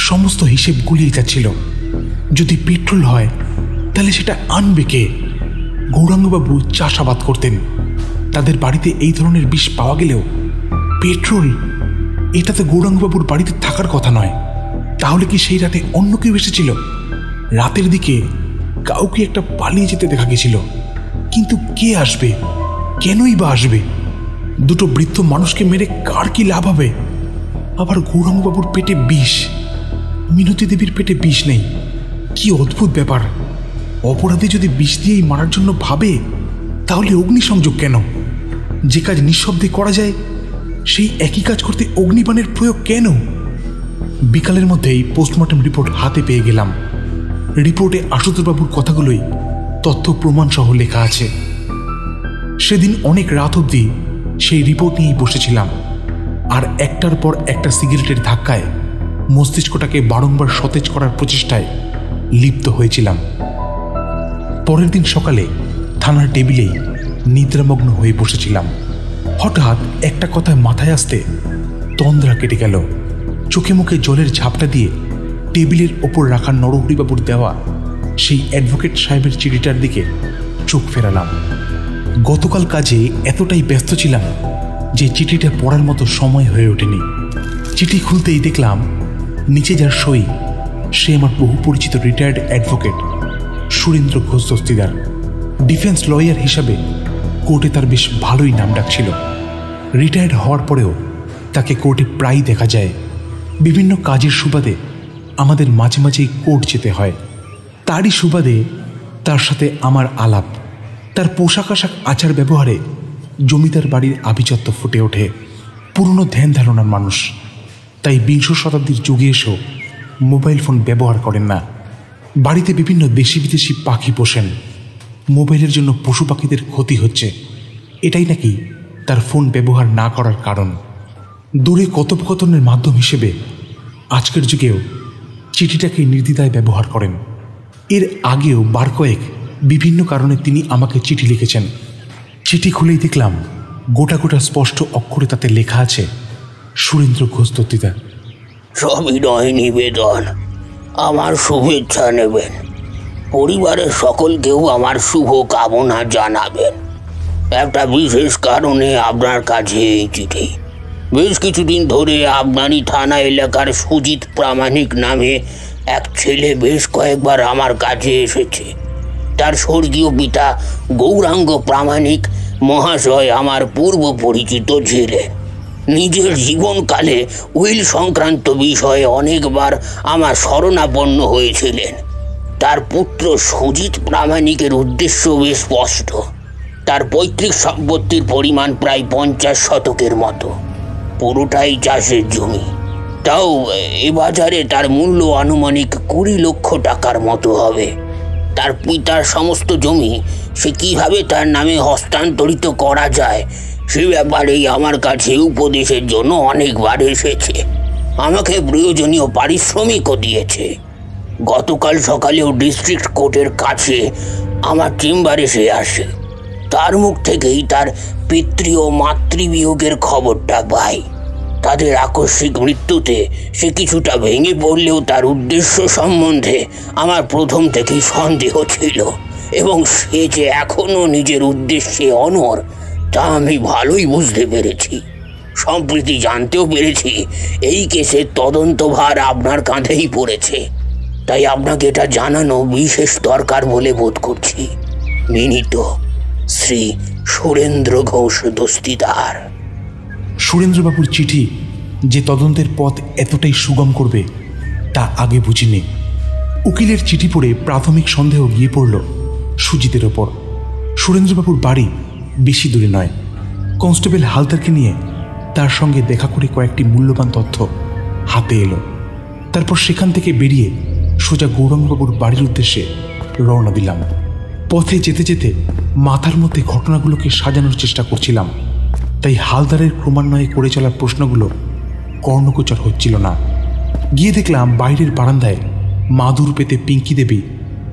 সমস্ত হিসেব গুলিয়ে যাচ্ছিল। যদি পেট্রোল হয় তাহলে সেটা আনবে কে? গৌরাঙ্গবাবু চাষাবাদ করতেন, তাদের বাড়িতে এই ধরনের বিষ পাওয়া গেলেও পেট্রোল, এটা তো গৌরাঙ্গবাবুর বাড়িতে থাকার কথা নয়। তাহলে কি সেই রাতে অন্য কেউ এসেছিল? রাতের দিকে কাউকে একটা পালিয়ে যেতে দেখা গেছিল, কিন্তু কে আসবে? কেনই বা আসবে? দুটো বৃদ্ধ মানুষকে মেরে কার কি লাভ হবে? আবার গৌরাঙ্গবাবুর পেটে বিষ, মিনতি দেবীর পেটে বিষ নেই। কি অদ্ভুত ব্যাপার! অপরাধী যদি বিষ দিয়েই মারার জন্য ভাবে, তাহলে অগ্নিসংযোগ কেন? যে কাজ নিঃশব্দে করা যায়, সেই একই কাজ করতে অগ্নিবাণের প্রয়োগ কেন? বিকালের মধ্যেই পোস্টমর্টম রিপোর্ট হাতে পেয়ে গেলাম। রিপোর্টে আশুতোষবাবুর কথাগুলোই তথ্য প্রমাণ সহ লেখা আছে। সেদিন অনেক রাত অবধি সেই রিপোর্ট নিয়েই বসেছিলাম, আর একটার পর একটা সিগারেটের ধাক্কায় মস্তিষ্কটাকে বারংবার সতেজ করার প্রচেষ্টায় লিপ্ত হয়েছিলাম। পরের দিন সকালে থানার টেবিলেই নিদ্রামগ্ন হয়ে বসেছিলাম। হঠাৎ একটা কথা মাথায় আসতে তন্দ্রা কেটে গেল। চোখে মুখে জলের ঝাপটা দিয়ে টেবিলের ওপর রাখা নরহরিবাবুর দেওয়া সেই অ্যাডভোকেট সাহেবের চিঠিটার দিকে চোখ ফেরালাম। গতকাল কাজে এতটাই ব্যস্ত ছিলাম যে চিঠিটা পড়ার মতো সময় হয়ে ওঠেনি। চিঠি খুলতেই দেখলাম নিচে যার সই, সে আমার বহু পরিচিত retired advocate Surendra Ghosh Dastidar. Defence lawyer হিসাবে কোর্টে তার বেশ ভালোই নাম ডাক ছিল। রিটায়ার্ড হওয়ার পরেও তাকে কোর্টে প্রায়ই দেখা যায়। বিভিন্ন কাজের সুবাদে আমাদের মাঝে মাঝেই কোর্ট যেতে হয়। তারই সুবাদে তার সাথে আমার আলাপ। তার পোশাক আশাক, আচার ব্যবহারে জমিদার বাড়ির আভিজাত্য ফুটে ওঠে। পুরনো ধ্যান ধারণার মানুষ, তাই বিংশ শতাব্দীর যুগে এসেও মোবাইল ফোন ব্যবহার করেন না। বাড়িতে বিভিন্ন দেশি বিদেশি পাখি পোষেন। মোবাইলের জন্য পশু পাখিদের ক্ষতি হচ্ছে, এটাই নাকি তার ফোন ব্যবহার না করার কারণ। দূরে কথোপকথনের মাধ্যম হিসেবে আজকের যুগেও চিঠিটাকে নির্দ্বিধায় ব্যবহার করেন। এর আগেও বার কয়েক বিভিন্ন কারণে তিনি আমাকে চিঠি লিখেছেন। চিঠি খুলেই দেখলাম গোটা গোটা স্পষ্ট অক্ষরে তাতে লেখা আছে, সুরেন্দ্র ঘোষ দস্তিদার। সবিনয় নিবেদন, আমার শুভেচ্ছা নেবেন। পরিবারের সকলকেও আমার শুভ কামনা জানাবেন। একটা বিশেষ কারণে আপনার কাছে এই চিঠি। বেশ কিছুদিন ধরে আপনারই থানা এলাকার সুজিত প্রামাণিক নামে এক ছেলে বেশ কয়েকবার আমার কাছে এসেছে। তার স্বর্গীয় পিতা গৌরাঙ্গ প্রামাণিক মহাশয় আমার পূর্ব পরিচিত ছিলেন। নিজের জীবনকালে উইল সংক্রান্ত বিষয়ে অনেকবার আমার শরণাপন্ন হয়েছিলেন। তার পুত্র সুজিত প্রামাণিকের উদ্দেশ্য বেশ স্পষ্ট। তার পৈতৃক সম্পত্তির পরিমাণ প্রায় 50 শতকের মতো, পুরোটাই চাষের জমি। তাও এ বাজারে তার মূল্য আনুমানিক 20 লক্ষ টাকার মতো হবে। তার পিতার সমস্ত জমি সে কিভাবে তার নামে হস্তান্তরিত করা যায় সে ব্যাপারেই আমার কাছে উপদেশের জন্য অনেকবার এসেছে। আমাকে প্রয়োজনীয় পারিশ্রমিকও দিয়েছে। গতকাল সকালেও ডিস্ট্রিক্ট কোর্টের কাছে আমার চেম্বারে সে আসে। তার মুখ থেকেই তার পিতৃ ও মাতৃবিয়োগের খবরটা পাই। তাদের আকস্মিক মৃত্যুতে সে কিছুটা ভেঙে পড়লেও তার উদ্দেশ্য সম্বন্ধে আমার প্রথম থেকেই সন্দেহ ছিল, এবং সে যে এখনো নিজের উদ্দেশ্যে অনড় তা আমি ভালোই বুঝতে পেরেছি। সম্প্রতি জানতেও পেরেছি এই কেসের তদন্তভার আপনার কাঁধেই পড়েছে। তাই আপনাকে এটা জানানো বিশেষ দরকার বলে বোধ করছি। বিনীত, শ্রী সুরেন্দ্র ঘোষ দস্তিদার। সুরেন্দ্রবাবুর চিঠি যে তদন্তের পথ এতটাই সুগম করবে তা আগে বুঝিনি। উকিলের চিঠি পড়ে প্রাথমিক সন্দেহ গিয়ে পড়ল সুজিতের ওপর। সুরেন্দ্রবাবুর বাড়ি বেশি দূরে নয়। কনস্টেবল হালদারকে নিয়ে তার সঙ্গে দেখা করে কয়েকটি মূল্যবান তথ্য হাতে এলো। তারপর সেখান থেকে বেরিয়ে সোজা গৌরাঙ্গবাবুর বাড়ির উদ্দেশ্যে রওনা দিলাম। পথে যেতে যেতে মাথার মধ্যে ঘটনাগুলোকে সাজানোর চেষ্টা করছিলাম, তাই হালদারের ক্রমান্বয়ে করে চলা প্রশ্নগুলো কর্ণগোচর হচ্ছিল না। গিয়ে দেখলাম বাইরের বারান্দায় মাদুর পেতে পিঙ্কি দেবী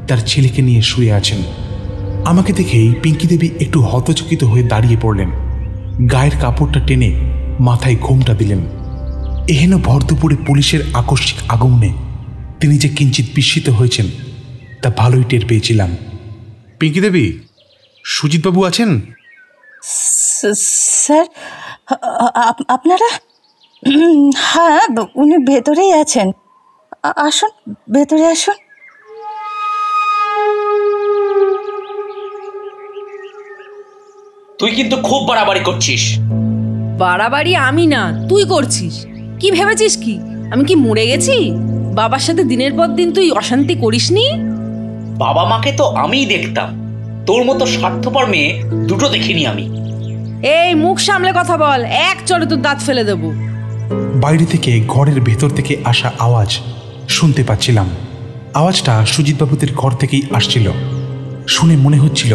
তার ছেলেকে নিয়ে শুয়ে আছেন। আমাকে দেখেই পিঙ্কি দেবী একটু হতচকিত হয়ে দাঁড়িয়ে পড়লেন। গায়ের কাপড়টা টেনে মাথায় ঘোমটা দিলেন। এহেন ভর দুপুরে পুলিশের আকস্মিক আগমনে তিনি যে কিঞ্চিত বিস্মিত হয়েছেন তা ভালোই টের পেয়েছিলাম। পিঙ্কি দেবী, সুজিতবাবু আছেন? স্যার, আপনারা? হ্যাঁ, উনি ভেতরেই আছেন। আসুন, ভেতরে আসুন। তুই কিন্তু খুব বাড়াবাড়ি করছিস। বাড়াবাড়ি আমি না, তুই করছিস। কি ভেবেছিস কি আমি কি মরে গেছি? বাবার সাথে দিনের পর দিন তুই অশান্তি করিসনি? বাবা মাকে তো আমিই দেখতাম, তোর মতো স্বার্থপর মেয়ে দুটো দেখিনি আমি। এই মুখ সামলে কথা বল, এক চড়ে তোর দাঁত ফেলে দেবো। বাইরে থেকে ঘরের ভেতর থেকে আসা আওয়াজ শুনতে পাচ্ছিলাম। আওয়াজটা সুজিতবাবুদের ঘর থেকেই আসছিল। শুনে মনে হচ্ছিল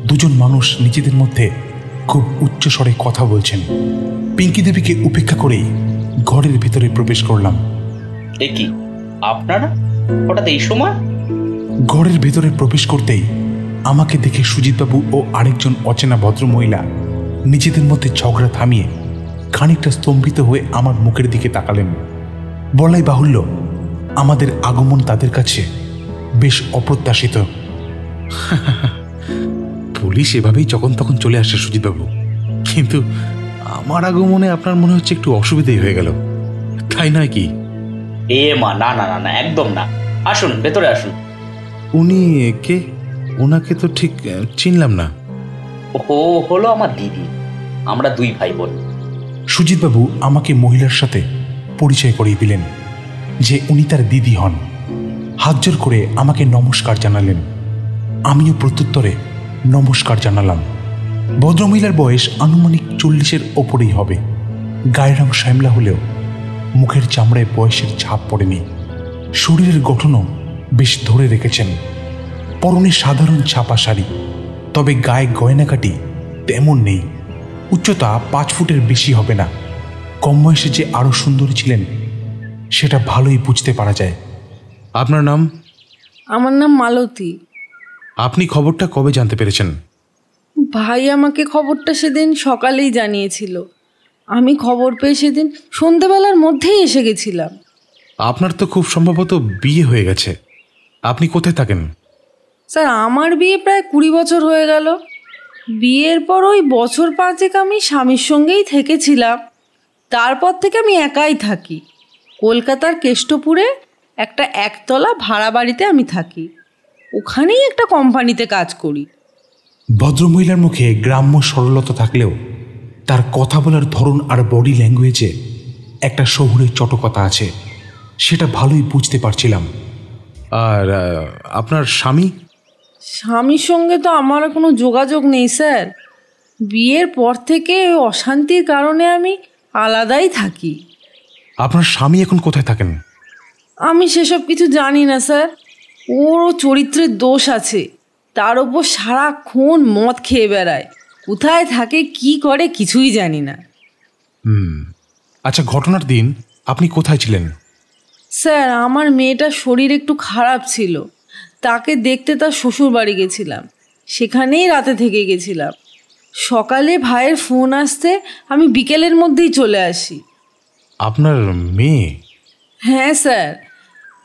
দুজন মানুষ নিজেদের মধ্যে খুব উচ্চ স্বরে কথা বলছেন। পিঙ্কি দেবীকে উপেক্ষা করেই ঘরের ভিতরে প্রবেশ করলাম। এ কি আপনারা হঠাৎ এই সময়? ঘরের ভেতরে প্রবেশ করতেই আমাকে দেখে সুজিতবাবু ও আরেকজন অচেনা ভদ্রমহিলা নিজেদের মধ্যে ঝগড়া থামিয়ে খানিকটা স্তম্ভিত হয়ে আমার মুখের দিকে তাকালেন। বলাই বাহুল্য, আমাদের আগমন তাদের কাছে বেশ অপ্রত্যাশিত। পুলিশ এভাবেই যখন তখন চলে আসে সুজিতবাবু, কিন্তু আমার আগমনে আপনার মনে হচ্ছে একটু অসুবিধাই হয়ে গেল, তাই নয় কি? এ মা, না না না না, একদম না। আসুন, ভেতরে আসুন। উনি কে? ওনাকে তো ঠিক চিনলাম না। ও হলো আমার দিদি, আমরা দুই ভাই বোন। সুজিতবাবু আমাকে মহিলার সাথে পরিচয় করিয়ে দিলেন যে উনি তার দিদি হন। হাত জোর করে আমাকে নমস্কার জানালেন। আমিও প্রত্যুত্তরে নমস্কার জানালাম। ভদ্রমহিলার বয়স আনুমানিক 40-এর ওপরেই হবে। গায়ের রং শ্যামলা হলেও মুখের চামড়ায় বয়সের ছাপ পড়েনি। শরীরের গঠনও বেশ ধরে রেখেছেন। পরনে সাধারণ ছাপা শাড়ি, তবে গায়ে গয়নাকাটি তেমন নেই। উচ্চতা 5 ফুটের বেশি হবে না। কম বয়সে যে আরো সুন্দরী ছিলেন সেটা ভালোই বুঝতে পারা যায়। আপনার নাম? আমার নাম মালতী। আপনি খবরটা কবে জানতে পেরেছেন? ভাই আমাকে খবরটা সেদিন সকালেই জানিয়েছিল। আমি খবর পেয়ে সেদিন সন্ধেবেলার মধ্যেই এসে গেছিলাম। আপনার তো খুব সম্ভবত বিয়ে হয়ে গেছে। আপনি কোথায় থাকেন? স্যার, আমার বিয়ে প্রায় 20 বছর হয়ে গেল। বিয়ের পর ওই বছর 5 আমি স্বামীর সঙ্গেই থেকেছিলাম। তারপর থেকে আমি একাই থাকি। কলকাতার কেষ্টপুরে একটা একতলা ভাড়া বাড়িতে আমি থাকি। ওখানেই একটা কোম্পানিতে কাজ করি। ভদ্রমহিলার মুখে গ্রাম্য সরলতা থাকলেও তার কথা বলার ধরন আর বডি ল্যাঙ্গুয়েজে একটা শহুরের চটকতা আছে, সেটা ভালোই বুঝতে পারছিলাম। আর আপনার স্বামী? স্বামীর সঙ্গে তো আমার কোনো যোগাযোগ নেই স্যার। বিয়ের পর থেকে অশান্তির কারণে আমি আলাদাই থাকি। আপনার স্বামী এখন কোথায় থাকেন? আমি সেসব কিছু জানি না স্যার। ওর চরিত্রের দোষ আছে, তার ওপর সারাক্ষণ মদ খেয়ে বেড়ায়। কোথায় থাকে কি করে কিছুই জানি না। আচ্ছা, ঘটনার দিন আপনি কোথায় ছিলেন? স্যার, আমার মেয়েটার শরীর একটু খারাপ ছিল, তাকে দেখতে তার শ্বশুর বাড়ি গেছিলাম। সেখানেই রাতে থেকে গেছিলাম। সকালে ভাইয়ের ফোন আসতে আমি বিকেলের মধ্যেই চলে আসি। আপনার মেয়ে? হ্যাঁ স্যার,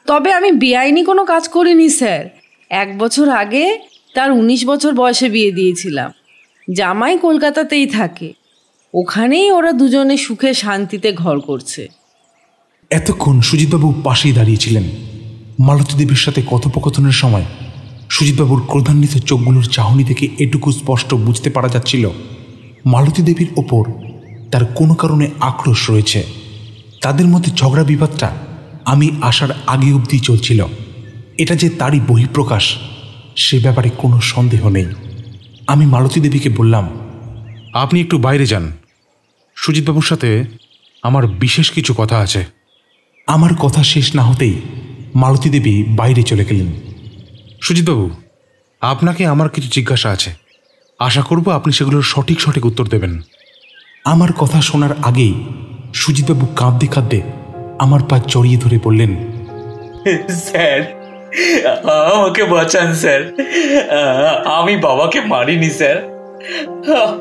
তবে আমি বেআইনি কোনো কাজ করিনি স্যার। 1 বছর আগে তার 19 বছর বয়সে বিয়ে দিয়েছিলাম। জামাই কলকাতাতেই থাকে, ওখানেই ওরা দুজনে সুখে শান্তিতে ঘর করছে। এতক্ষণ সুজিতবাবু পাশেই দাঁড়িয়েছিলেন। মালতী দেবীর সাথে কথোপকথনের সময় সুজিতবাবুর ক্রোধান্বিত চোখগুলোর চাহনি থেকে এটুকু স্পষ্ট বুঝতে পারা যাচ্ছিল মালতী দেবীর ওপর তার কোনো কারণে আক্রোশ রয়েছে। তাদের মধ্যে ঝগড়া বিবাদটা আমি আসার আগে অবধি চলছিল। এটা যে তারই বহিঃপ্রকাশ সে ব্যাপারে কোনো সন্দেহ নেই। আমি মালতী দেবীকে বললাম, আপনি একটু বাইরে যান, সুজিতবাবুর সাথে আমার বিশেষ কিছু কথা আছে। আমার কথা শেষ না হতেই মালতী দেবী বাইরে চলে গেলেন। সুজিতবাবু, আপনাকে আমার কিছু জিজ্ঞাসা আছে, আশা করব আপনি সেগুলোর সঠিক সঠিক উত্তর দেবেন। আমার কথা শোনার আগেই সুজিতবাবু কাঁদতে কাঁদতে আমার পা জড়িয়ে ধরে বললেন, স্যার আমাকে বাঁচান স্যার, আমি বাবাকে মারিনি স্যার।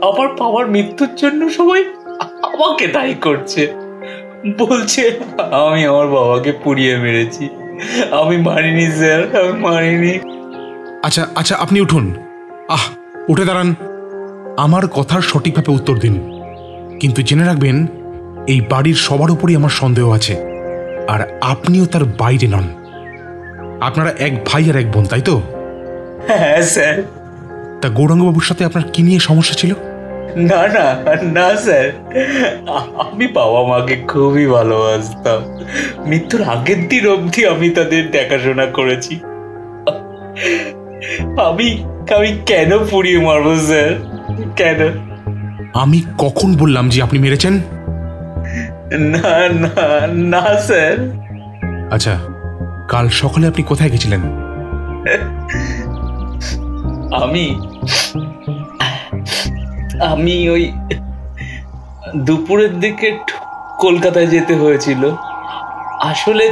আমার বাবার মৃত্যুর জন্য সবাই আমাকে দায়ী করছে, বলছে আমি আমার বাবাকে পুড়িয়ে মেরেছি। আমি মারিনি স্যার, আমি মারিনি। আচ্ছা আচ্ছা, আপনি উঠুন, উঠে দাঁড়ান, আমার কথার সঠিকভাবে উত্তর দিন। কিন্তু জেনে রাখবেন, এই বাড়ির সবার উপরই আমার সন্দেহ আছে, আর আপনিও তার বাইরে নন। আপনারা এক ভাই আর এক বোন, তাই তো? হ্যাঁ স্যার। তা গৌরাঙ্গবাবুর সাথে আপনার কি নিয়ে সমস্যা ছিল? না না না স্যার, আমি বাবা মাকে খুবই ভালোবাসতাম। মৃত্যুর আগের দিন অবধি আমি তাদের দেখাশোনা করেছি। আমি আমি কেন পুড়িয়ে মারবো স্যার? কেন? আমি কখন বললাম যে আপনি মেরেছেন? না না না স্যার। আচ্ছা, কাল সকালে আপনি কোথায় গেছিলেন? আমি ওই দুপুরের দিকে কলকাতায় যেতে হয়েছিল, আসলে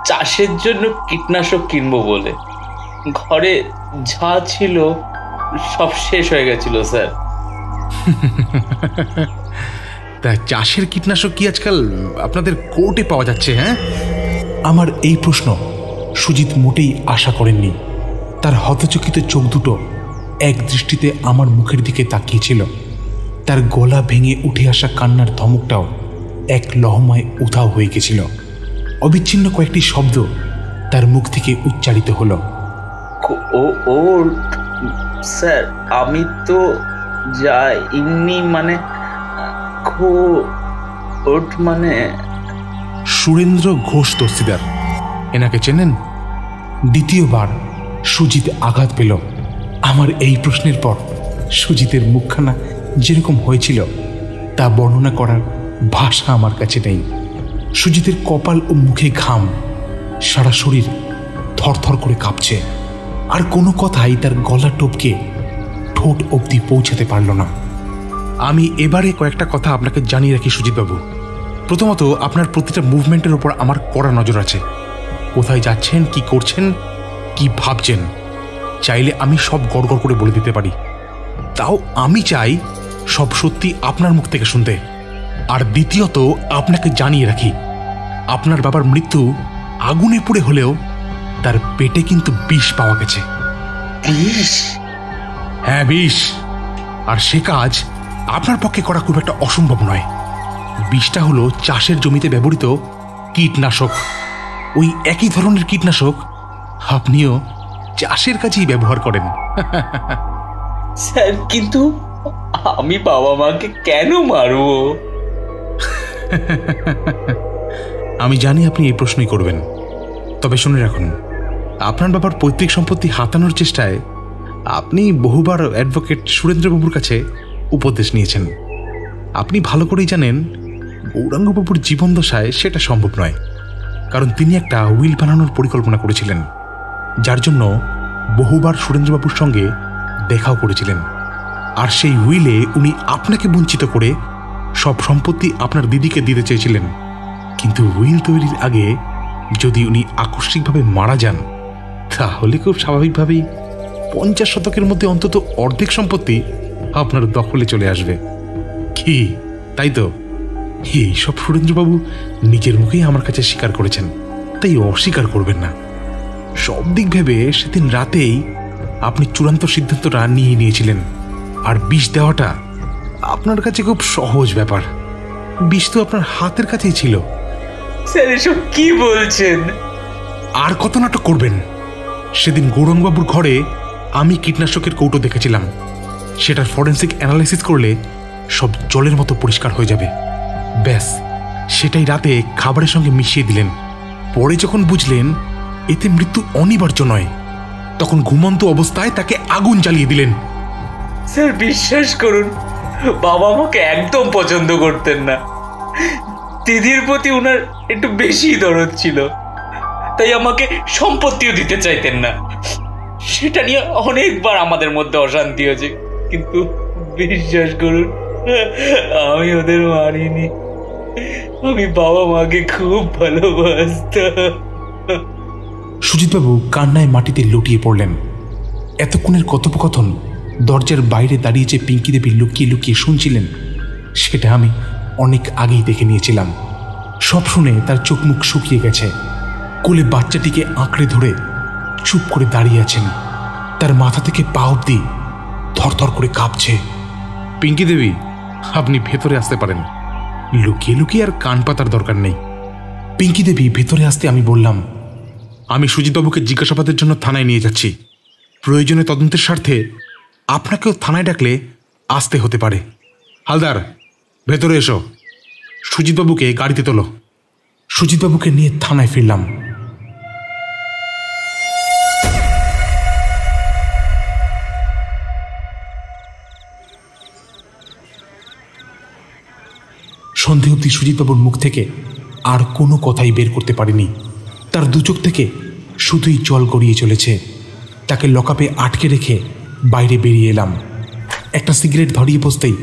চাষের জন্য কীটনাশক কিনবো বলে। ঘরে যা ছিল সব শেষ হয়ে গেছিল স্যার। তা চাষের কীটনাশক কি আজকাল আপনাদের কোর্টে পাওয়া যাচ্ছে? হ্যাঁ, আমার এই প্রশ্ন সুজিত মোটেই আশা করেননি। তার হতচকিত চোখ দুটো এক দৃষ্টিতে আমার মুখের দিকে তাকিয়েছিল। তার গলা ভেঙে উঠে আসা কান্নার ধমকটাও এক লহমায় উধাও হয়ে গেছিল। অবিচ্ছিন্ন কয়েকটি শব্দ তার মুখ থেকে উচ্চারিত হলো। ও স্যার, আমি তো যাইনি, মানে মানে সুরেন্দ্র ঘোষ দস্তিদার, এনাকে চেনেন? দ্বিতীয়বার সুজিত আঘাত পেল। আমার এই প্রশ্নের পর সুজিতের মুখখানা যেরকম হয়েছিল তা বর্ণনা করার ভাষা আমার কাছে নেই। সুজিতের কপাল ও মুখে ঘাম, সারা শরীর থরথর করে কাঁপছে, আর কোনো কথাই তার গলা টপকে ঠোঁট অবধি পৌঁছাতে পারল না। আমি এবারে কয়েকটা কথা আপনাকে জানিয়ে রাখি সুজিতবাবু। প্রথমত, আপনার প্রতিটা মুভমেন্টের উপর আমার কড়া নজর আছে। কোথায় যাচ্ছেন, কি করছেন, কি ভাবছেন, চাইলে আমি সব গড়গড় করে বলে দিতে পারি। তাও আমি চাই সব সত্যি আপনার মুখ থেকে শুনতে। আর দ্বিতীয়ত, আপনাকে জানিয়ে রাখি, আপনার বাবার মৃত্যু আগুনে পুড়ে হলেও তার পেটে কিন্তু বিষ পাওয়া গেছে। বিষ? হ্যাঁ, বিষ। আর সে কাজ আপনার পক্ষে করা খুব একটা অসম্ভব নয়। বিষটা হলো চাষের জমিতে ব্যবহৃত কীটনাশক। ওই একই ধরনের কীটনাশক আপনিও চাষের কাজেই ব্যবহার করেন। স্যার, কিন্তু আমি বাবা মাকে কেন মারব? আমি জানি আপনি এই প্রশ্নই করবেন, তবে শুনে রাখুন, আপনার বাবার পৈতৃক সম্পত্তি হাতানোর চেষ্টায় আপনি বহুবার অ্যাডভোকেট সুরেন্দ্রবাবুর কাছে উপদেশ নিয়েছেন। আপনি ভালো করেই জানেন গৌরাঙ্গবাবুর জীবনদশায় সেটা সম্ভব নয়, কারণ তিনি একটা উইল বানানোর পরিকল্পনা করেছিলেন, যার জন্য বহুবার সুরেন্দ্রবাবুর সঙ্গে দেখাও করেছিলেন। আর সেই উইলে উনি আপনাকে বঞ্চিত করে সব সম্পত্তি আপনার দিদিকে দিতে চেয়েছিলেন। কিন্তু উইল তৈরির আগে যদি উনি আকস্মিকভাবে মারা যান, তাহলে খুব স্বাভাবিকভাবেই 50 শতকের মধ্যে অন্তত অর্ধেক সম্পত্তি আপনার দখলে চলে আসবে। কি তাই তো? এইসব সুরেন্দ্রবাবু নিজের মুখেই আমার কাছে স্বীকার করেছেন, তাই অস্বীকার করবেন না। সব দিক ভেবে সেদিন রাতেই আপনি চূড়ান্ত সিদ্ধান্তটা নিয়ে নিয়েছিলেন। আর বিষ দেওয়াটা আপনার কাছে খুব সহজ ব্যাপার। বিষ তো আপনার হাতের কাছেই ছিল। স্যার, এসব কি বলছেন? আর কত নাটক করবেন? সেদিন গৌরাঙ্গবাবুর ঘরে আমি কীটনাশকের কৌটো দেখেছিলাম। সেটার ফরেন্সিক অ্যানালাইসিস করলে সব জলের মতো পরিষ্কার হয়ে যাবে। ব্যাস, সেটাই রাতে খাবারের সঙ্গে মিশিয়ে দিলেন। পরে যখন বুঝলেন এতে মৃত্যু অনিবার্য নয়, তখন ঘুমন্ত অবস্থায় তাকে আগুন জ্বালিয়ে দিলেন। স্যার, বিশ্বাস করুন, বাবা আমাকে একদম পছন্দ করতেন না। দিদির প্রতি ওনার একটু বেশি দরদ ছিল, তাই আমাকে সম্পত্তিও দিতে চাইতেন না। সেটা নিয়ে অনেকবার আমাদের মধ্যে অশান্তি হয়েছে, কিন্তু বিশ্বাস করুন, আমি ওদের মানিনি। আমি বাবা মাকে খুব ভালোবাসতাম। সুজিতবাবু কান্নায় মাটিতে লুটিয়ে পড়লেন। এতক্ষণের কথোপকথন দরজার বাইরে দাঁড়িয়ে যে পিঙ্কি দেবী লুকিয়ে লুকিয়ে শুনছিলেন, সেটা আমি অনেক আগেই দেখে নিয়েছিলাম। সব শুনে তার চোখ মুখ শুকিয়ে গেছে। কোলে বাচ্চাটিকে আঁকড়ে ধরে চুপ করে দাঁড়িয়ে আছেন। তার মাথা থেকে পা অবধি থরথর করে কাঁপছে। পিঙ্কি দেবী, আপনি ভেতরে আসতে পারেন। লুকিয়ে লুকিয়ে আর কান পাতার দরকার নেই। পিঙ্কি দেবী ভেতরে আসতে আমি বললাম, আমি সুজিতবাবুকে জিজ্ঞাসাবাদের জন্য থানায় নিয়ে যাচ্ছি। প্রয়োজনে তদন্তের স্বার্থে আপনাকেও থানায় ডাকলে আসতে হতে পারে। হালদার, ভেতরে এসো, সুজিতবাবুকে গাড়িতে তোলো। সুজিতবাবুকে নিয়ে থানায় ফিরলাম। সন্ধে অবধি সুজিতবাবুর মুখ থেকে আর কোনো কথাই বের করতে পারিনি। তার দু চোখ থেকে শুধুই জল গড়িয়ে চলেছে। তাকে লকআপে আটকে রেখে বাইরে বেরিয়ে এলাম। একটা সিগারেট ধরিয়ে বসতেই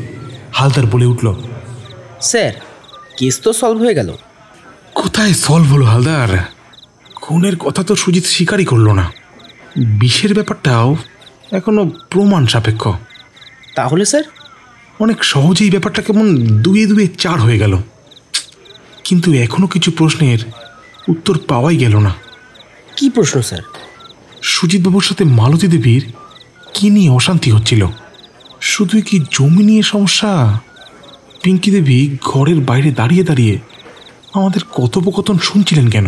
হালদার বলে উঠল, স্যার, কেস তো সলভ হয়ে গেল। কোথায় সলভ হলো হালদার? খুনের কথা তো সুজিত স্বীকারই করলো না। বিষের ব্যাপারটাও এখনো প্রমাণ সাপেক্ষ। তাহলে স্যার? অনেক সহজেই ব্যাপারটা কেমন 2 × 4 হয়ে গেল। কিন্তু এখনো কিছু প্রশ্নের উত্তর পাওয়াই গেল না। কি প্রশ্ন স্যার? সুজিতবাবুর সাথে মালতী দেবীর কি নিয়ে অশান্তি হচ্ছিল? শুধুই কি জমি নিয়ে সমস্যা? পিঙ্কি দেবী ঘরের বাইরে দাঁড়িয়ে দাঁড়িয়ে আমাদের কথোপকথন শুনছিলেন কেন?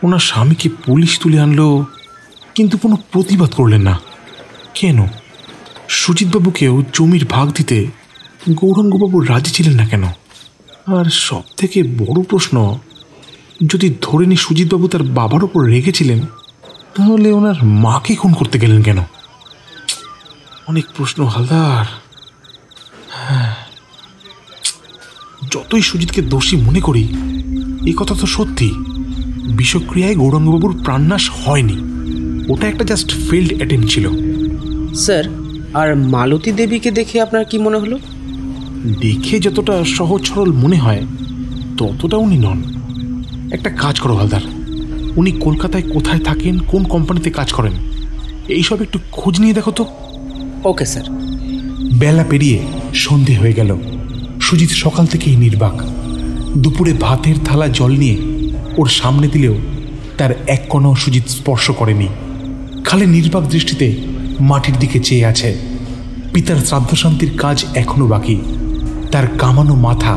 ওনার স্বামীকে পুলিশ তুলে আনলো, কিন্তু কোনো প্রতিবাদ করলেন না কেন? সুজিতবাবুকেও জমির ভাগ দিতে গৌরাঙ্গবাবু রাজি ছিলেন না কেন? আর সব থেকে বড় প্রশ্ন, যদি ধরে নি সুজিতবাবু তার বাবার ওপর রেগেছিলেন, তাহলে ওনার মাকে খুন করতে গেলেন কেন? অনেক প্রশ্ন হালদার। যতই সুজিতকে দোষী মনে করি, এ কথা তো সত্যি, বিষক্রিয়ায় গৌরাঙ্গবাবুর প্রাণনাশ হয়নি। ওটা একটা জাস্ট ফেইল্ড অ্যাটেম্প ছিল। স্যার, আর মালতী দেবীকে দেখে আপনার কি মনে হলো? দেখে যতটা সহজ সরল মনে হয় ততটা উনি নন। একটা কাজ করো হালদার, উনি কলকাতায় কোথায় থাকেন, কোন কোম্পানিতে কাজ করেন, এইসব একটু খোঁজ নিয়ে দেখো তো। Okay sir. বেলা পেরিয়ে সন্ধে হয়ে গেল। সুজিত সকাল থেকেই নির্বাক। দুপুরে ভাতের থালা জল নিয়ে ওর সামনে দিলেও তার এক কণাও সুজিত স্পর্শ করেনি। খালি নির্বাক দৃষ্টিতে মাটির দিকে চেয়ে আছে। পিতার শ্রাদ্ধশান্তির কাজ এখনো বাকি। তার কামানো মাথা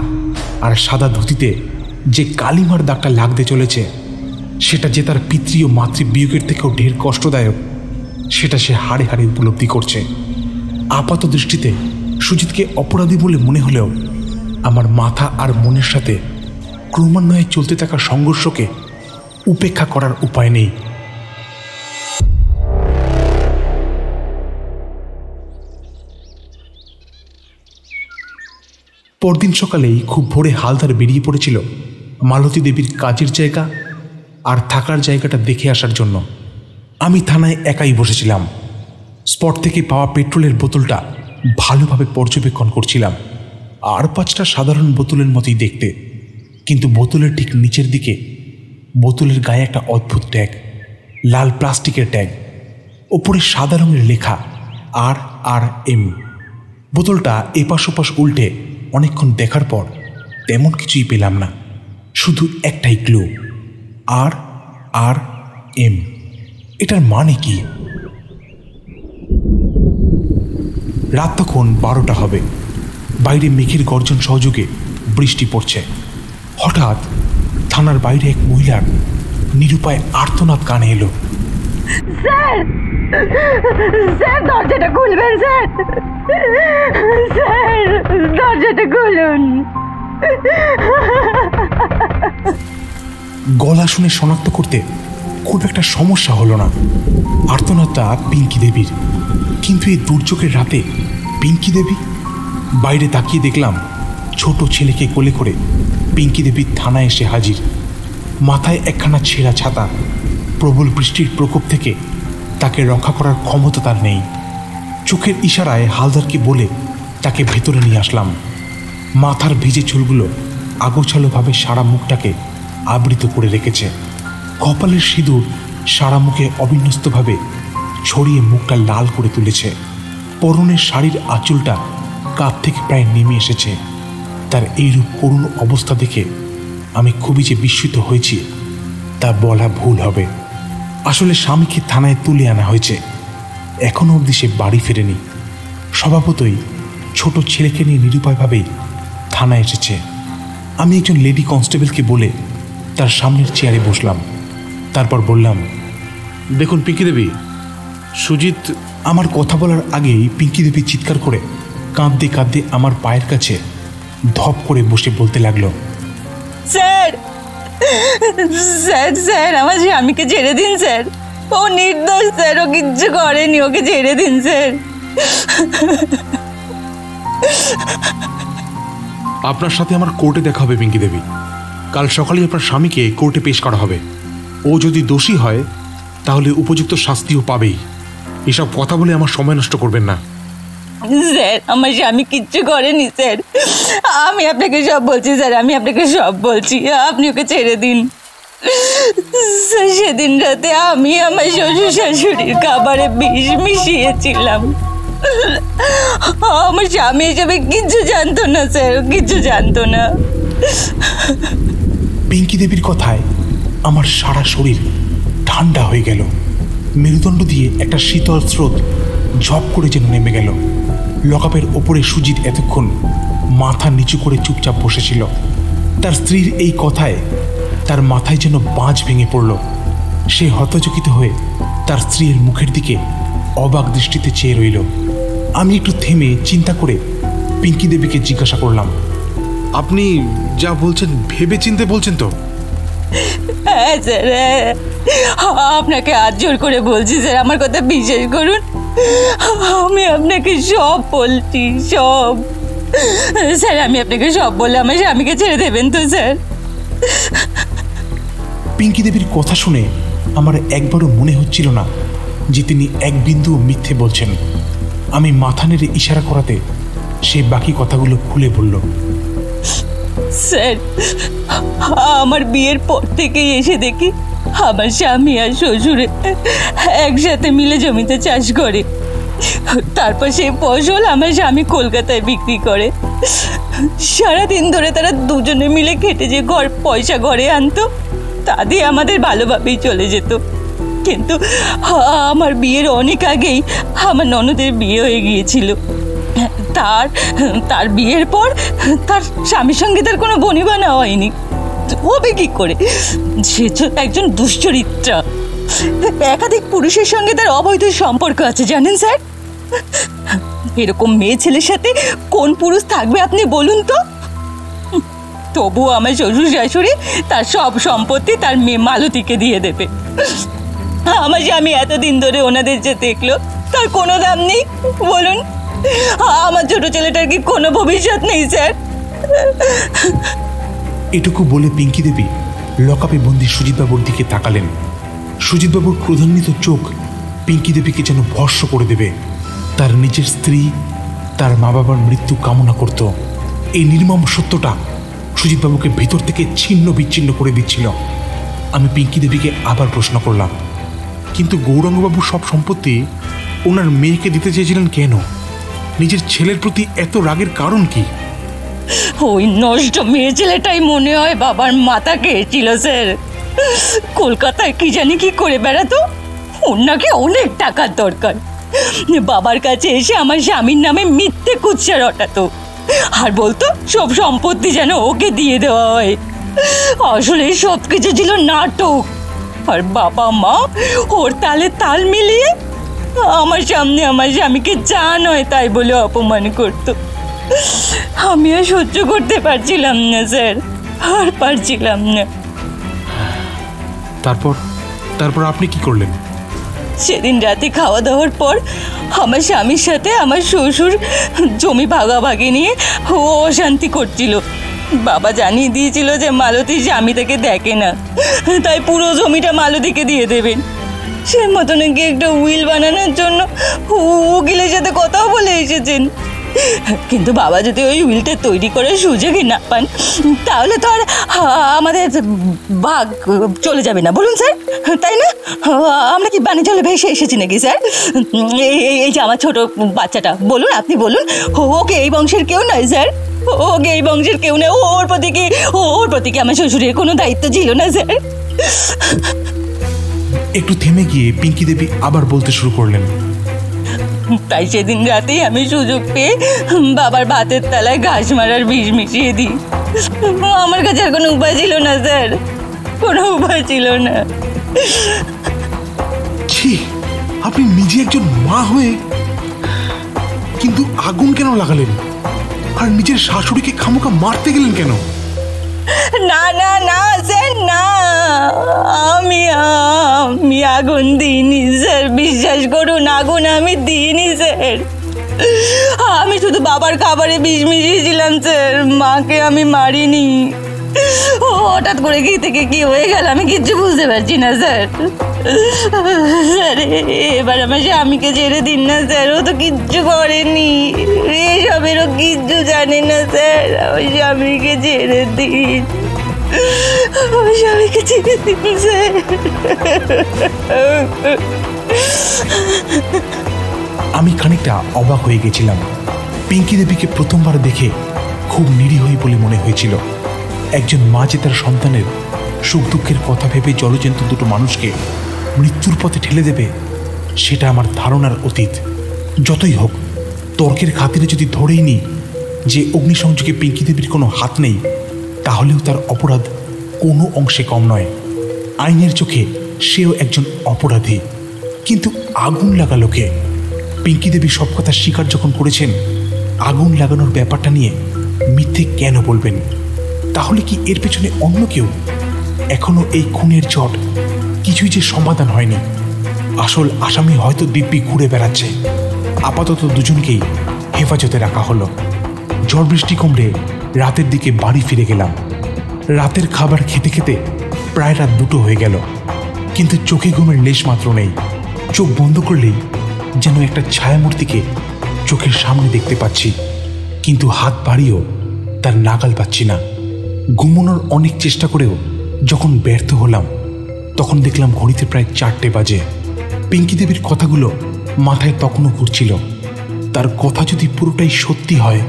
আর সাদা ধুতিতে যে কালিমার দাগটা লাগতে চলেছে, সেটা যে তার পিতৃ ও মাতৃবিয়োগের থেকেও ঢের কষ্টদায়ক, সেটা সে হাড়ে হাড়ে উপলব্ধি করছে। আপাত দৃষ্টিতে সুজিতকে অপরাধী বলে মনে হলেও আমার মাথা আর মনের সাথে ক্রমান্বয়ে চলতে থাকা সংঘর্ষকে উপেক্ষা করার উপায় নেই। পরদিন সকালেই খুব ভোরে হালদার বেরিয়ে পড়েছিল মালতী দেবীর কাজের জায়গা আর থাকার জায়গাটা দেখে আসার জন্য। আমি থানায় একাই বসেছিলাম। স্পট থেকে পাওয়া পেট্রোলের বোতলটা ভালোভাবে পর্যবেক্ষণ করছিলাম। আর 5টা সাধারণ বোতলের মতোই দেখতে, কিন্তু বোতলের ঠিক নিচের দিকে বোতলের গায়ে একটা অদ্ভুত ট্যাগ, লাল প্লাস্টিকের ট্যাগ, ওপরে সাদা রঙের লেখা RRM। বোতলটা এপাশ ওপাশ উল্টে অনেকক্ষণ দেখার পর তেমন কিছুই পেলাম না, শুধু একটাই ক্লু, RRM। এটার মানে কি? রাত তখন 12টা হবে। বাইরে মেঘের গর্জন সহযোগে বৃষ্টি পড়ছে। হঠাৎ থানার বাইরে এক মহিলার নিরুপায় আর্তনাদ কানে এলো। স্যার, স্যার দরজাটা খুলবেন স্যার, স্যার দরজাটা খুলুন। গলা শুনে শনাক্ত করতে খুব একটা সমস্যা হলো না। আর্তনাদটা পিঙ্কি দেবীর। কিন্তু এই দুর্যোগের রাতে পিঙ্কি দেবী? বাইরে তাকিয়ে দেখলাম ছোট ছেলেকে কোলে করে পিঙ্কি দেবী থানায় এসে হাজির। মাথায় একখানা ছেঁড়া ছাতা। প্রবল বৃষ্টির প্রকোপ থেকে তাকে রক্ষা করার ক্ষমতা তার নেই। চোখের ইশারায় হালদারকে বলে তাকে ভেতরে নিয়ে আসলাম। মাথার ভিজে চুলগুলো আগোছালোভাবে সারা মুখটাকে আবৃত করে রেখেছে। কপালের সিঁদুর সারা মুখে অবিন্যস্তভাবে ছড়িয়ে মুখটা লাল করে তুলেছে। পরনের শাড়ির আঁচলটা কাপ থেকে প্রায় নেমে এসেছে। তার এইরূপ করুণ অবস্থা দেখে আমি খুবই যে বিস্মিত হয়েছি তা বলা ভুল হবে। আসলে স্বামীকে থানায় তুলে আনা হয়েছে, এখনো অবধি সে বাড়ি ফেরেনি। স্বভাবতই ছোট ছেলেকে নিয়ে নিরুপায়ভাবেই থানায় এসেছে। আমি একজন লেডি কনস্টেবলকে বলে তার সামনের চেয়ারে বসলাম। তারপর বললাম, দেখুন পিঙ্কি দেবী, সুজিত। আমার কথা বলার আগেই পিঙ্কি দেবী চিৎকার করে কাঁদতে কাঁদতে আমার পায়ের কাছে ধপ করে বসে বলতে লাগলো, স্যার স্যার স্যার আমার স্বামীকে ছেড়ে দিন স্যার, ও নির্দোষ স্যার, ও কিচ্ছু করেনি, ওকে ছেড়ে দিন স্যার। আপনার সাথে আমার কোর্টে দেখা হবে পিঙ্কি দেবী। কাল সকালে আপনার স্বামীকে কোর্টে পেশ করা হবে। ও যদি দোষী হয় তাহলে উপযুক্ত শাস্তিও পাবেই। এসব কথা বলে আমার সময় নষ্ট করবেন না। স্যার আমার স্বামী কিচ্ছু করেনি স্যার, আমি আপনাকে সব বলছি স্যার, আমি আপনাকে সব বলছি, আপনি ওকে ছেড়ে দিন। সেদিন রাতে আমি আমার শ্বশুর শাশুড়ির খাবারে বিষ মিশিয়েছিলাম। আমার স্বামী হিসেবে কিচ্ছু জানতো না স্যার, কিচ্ছু জানতো না। পিঙ্কি দেবীর কথায় আমার সারা শরীর ঠান্ডা হয়ে গেল। মেরুদণ্ড দিয়ে একটা শীতল স্রোত ঝপ করে যেন নেমে গেল। লকআপের ওপরে সুজিত এতক্ষণ মাথা নিচু করে চুপচাপ বসেছিল। তার স্ত্রীর এই কথায় তার মাথায় যেন বাজ ভেঙে পড়ল। সে হতচকিত হয়ে তার স্ত্রীর মুখের দিকে অবাক দৃষ্টিতে চেয়ে রইল। আমি একটু থেমে চিন্তা করে পিঙ্কি দেবীকে জিজ্ঞাসা করলাম, আপনি যা বলছেন ভেবে চিন্তে বলছেন তো? হ্যাঁ স্যার, আপনাকে হাত জোর করে বলছি স্যার, আমার কথা বিশ্বাস করুন, আমি আপনাকে সব বলছি, সব। স্যার আমি আপনাকে সব বলে আমার স্বামীকে ছেড়ে দেবেন তো স্যার? পিঙ্কি দেবীর কথা শুনে আমার একবারও মনে হচ্ছিল না যে তিনি এক বিন্দুও মিথ্যে বলছেন। আমি মাথা নেড়ে ইশারা করাতে সে বাকি কথাগুলো খুলে বলল, স্যার আমার বিয়ের পর থেকেই এসে দেখি আমার স্বামী আর শ্বশুরে একসাথে মিলে জমিতে চাষ করে, তারপর সেই ফসল আমার স্বামী কলকাতায় বিক্রি করে। সারাদিন ধরে তারা দুজনে মিলে খেটে যে পয়সা ঘরে আনতো, তা দিয়ে আমাদের ভালোভাবেই চলে যেত। কিন্তু আমার বিয়ের অনেক আগেই আমার ননদের বিয়ে হয়ে গিয়েছিল। তার বিয়ের পর তার স্বামীর সঙ্গে তার কোনো বনিবানা হয়নি। হবে কি করে? সে একজন দুশ্চরিত্রা, একাধিক পুরুষের সঙ্গে তার অবৈধ সম্পর্ক আছে জানেন স্যার। এরকম মেয়ে ছেলের সাথে কোন পুরুষ থাকবে আপনি বলুন তো? তবুও আমার শ্বশুর শাশুড়ি তার সব সম্পত্তি তার মেয়ে মালতীকে দিয়ে দেবে। আমার স্বামী এতদিন ধরে ওনাদের যে দেখলো তার কোনো দাম নেই বলুন? আমার ছোট ছেলেটার কি কোনো ভবিষ্যৎ নেই স্যার? এটুকু বলে পিঙ্কি দেবী লকআপে বন্দি সুজিতবাবুর দিকে তাকালেন। সুজিতবাবুর ক্রোধান্বিত চোখ পিঙ্কি দেবীকে যেন ভস্ম করে দেবে। তার নিজের স্ত্রী তার মা বাবার মৃত্যু কামনা করত। এই নির্মম সত্যটা সুজিতবাবুকে ভিতর থেকে ছিন্ন বিচ্ছিন্ন করে দিচ্ছিল। আমি পিঙ্কি দেবীকে আবার প্রশ্ন করলাম, কিন্তু গৌরাঙ্গবাবু সব সম্পত্তি ওনার মেয়েকে দিতে চেয়েছিলেন কেন? নিজের ছেলের প্রতি এত রাগের কারণ কি? ওই নষ্ট মেয়ে ছেলেটাই মনে হয় বাবার মাথা খেয়েছিল স্যার। কলকাতায় কি জানি কি করে বেড়াতো, ওর নাকি অনেক টাকার দরকার। বাবার কাছে এসে আমার স্বামীর নামে মিথ্যে কুৎসা রটাতো আর বলতো সব সম্পত্তি যেন ওকে দিয়ে দেওয়া হয়। আসলে সব কিছু ছিল নাটক। আর বাবা মা ওর তালে তাল মিলিয়ে আমার সামনে আমার স্বামীকে যা নয় তাই বলে অপমান করতো। আমি আর সহ্য করতে পারছিলাম না স্যার, আর পারছিলাম না। তারপর আপনি কি করলেন? সেদিন রাতে খাওয়া দাওয়ার পর আমার স্বামীর সাথে আমার শ্বশুর জমি ভাগাভাগি নিয়ে ও অশান্তি করছিল। বাবা জানিয়ে দিয়েছিল যে মালতী স্বামী তাকে দেখে না, তাই পুরো জমিটা মালতীকে দিয়ে দেবেন। সে মতো নাকি একটা উইল বানানোর জন্য উকিলের সাথে কথাও বলে এসেছেন। কিন্তু বাবা যদি ওই উইলটা তৈরি করে সুযোগই না পান তাহলে তো আর আমাদের ভাগ চলে যাবে না বলুন স্যার, তাই না? আমরা কি বাণী জলে ভেসে এসেছি নাকি স্যার? এই যে আমার ছোট বাচ্চাটা, বলুন আপনি বলুন, ওকে এই বংশের কেউ নয় স্যার, ওকে এই বংশের কেউ নয়। ওর প্রতি কি আমার শ্বশুরের কোনো দায়িত্ব ছিল না স্যার? একটু থেমে গিয়ে পিঙ্কি দেবী আবার বলতে শুরু করলেন, তাই সেদিন রাতেই আমি সুযোগ পেয়ে বাবার ভাতের তলায় ঘাস মারার বিষ মিশিয়ে দিই। আমার কাছে আর কোনো উপায় ছিল না স্যার, কোনো উপায় ছিল না। ছি, আপনি নিজে একজন মা হয়ে কিন্তু আগুন কেন লাগালেন? আর নিজের শাশুড়িকে খামোখা মারতে গেলেন কেন? না না না স্যার, না, আমি আগুন দিইনি স্যার, বিশ্বাস করুন, আগুন আমি দিইনি স্যার। আমি শুধু বাবার খাবারে বিষ মিশিয়েছিলাম স্যার, মাকে আমি মারিনি। হঠাৎ করে কি থেকে কি হয়ে গেল আমি কিচ্ছু বুঝতে পারছি না স্যার। স্যার এবার আমার স্বামীকে ছেড়ে দিন না স্যার, ও তো কিচ্ছু করেনি, এসবেরও কিচ্ছু জানে না স্যার, আমার স্বামীকে ছেড়ে দিন, আমার স্বামীকে ছেড়ে দিন স্যার। আমি খানিকটা অবাক হয়ে গেছিলাম। পিঙ্কি দেবীকে প্রথমবার দেখে খুব নিরীহই বলে মনে হয়েছিল। একজন মা যে তার সন্তানের সুখ দুঃখের কথা ভেবে জলজন্ত দুটো মানুষকে মৃত্যুর পথে ঠেলে দেবে, সেটা আমার ধারণার অতীত। যতই হোক, তর্কের খাতিরে যদি ধরেই নিই যে অগ্নিসংযোগে পিঙ্কি দেবীর কোনো হাত নেই, তাহলেও তার অপরাধ কোনো অংশে কম নয়। আইনের চোখে সেও একজন অপরাধী। কিন্তু আগুন লাগালো কে? পিঙ্কি দেবী সব কথা স্বীকার যখন করেছেন, আগুন লাগানোর ব্যাপারটা নিয়ে মিথ্যে কেন বলবেন? তাহলে কি এর পেছনে অন্য কেউ? এখনো এই খুনের জট কিছুই যে সমাধান হয়নি। আসল আসামি হয়তো দিব্যি ঘুরে বেড়াচ্ছে। আপাতত দুজনকেই হেফাজতে রাখা হলো। ঝড় বৃষ্টি কমলে রাতের দিকে বাড়ি ফিরে গেলাম। রাতের খাবার খেতে খেতে প্রায় রাত 2টো হয়ে গেল, কিন্তু চোখে ঘুমের লেশ মাত্র নেই। চোখ বন্ধ করলেই যেন একটা ছায়ামূর্তিকে চোখের সামনে দেখতে পাচ্ছি, কিন্তু হাত বাড়িয়েও তার নাগাল পাচ্ছি না। ঘুমানোর অনেক চেষ্টা করেও যখন ব্যর্থ হলাম, তখন দেখলাম ঘড়িতে প্রায় 4টে বাজে। পিঙ্কি দেবীর কথাগুলো মাথায় তখনও ঘুরছিল। তার কথা যদি পুরোটাই সত্যি হয়,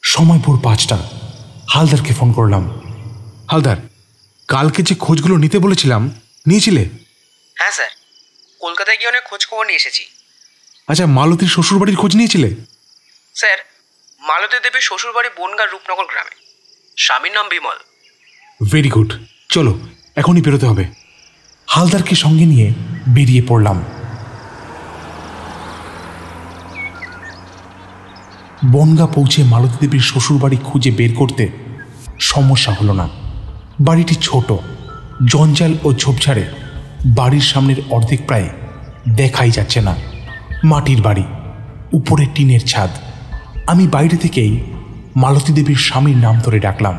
সময় ভোর 5টা। হালদারকে ফোন করলাম। হালদার, কালকে যে খোঁজগুলো নিতে বলেছিলাম, নিয়েছিলে? হ্যাঁ স্যার, কলকাতায় গিয়ে অনেক খোঁজ খবর নিয়ে এসেছি। আচ্ছা, মালতীর শ্বশুরবাড়ির খোঁজ নিয়েছিলে? স্যার, মালতী দেবীর শ্বশুরবাড়ি বনগাঁ রূপনগর গ্রামে, স্বামীর নাম বিমল। ভেরি গুড, চলো এখনই বেরোতে হবে। হালদারকে সঙ্গে নিয়ে বেরিয়ে পড়লাম। বনগাঁ পৌঁছে মালতী দেবীর শ্বশুরবাড়ি খুঁজে বের করতে সমস্যা হলো না। বাড়িটি ছোট, জঞ্জাল ও ঝোপঝাড়ে বাড়ির সামনের অর্ধেক প্রায় দেখাই যাচ্ছে না। মাটির বাড়ি, উপরে টিনের ছাদ। আমি বাইরে থেকেই মালতী দেবীর স্বামীর নাম ধরে ডাকলাম।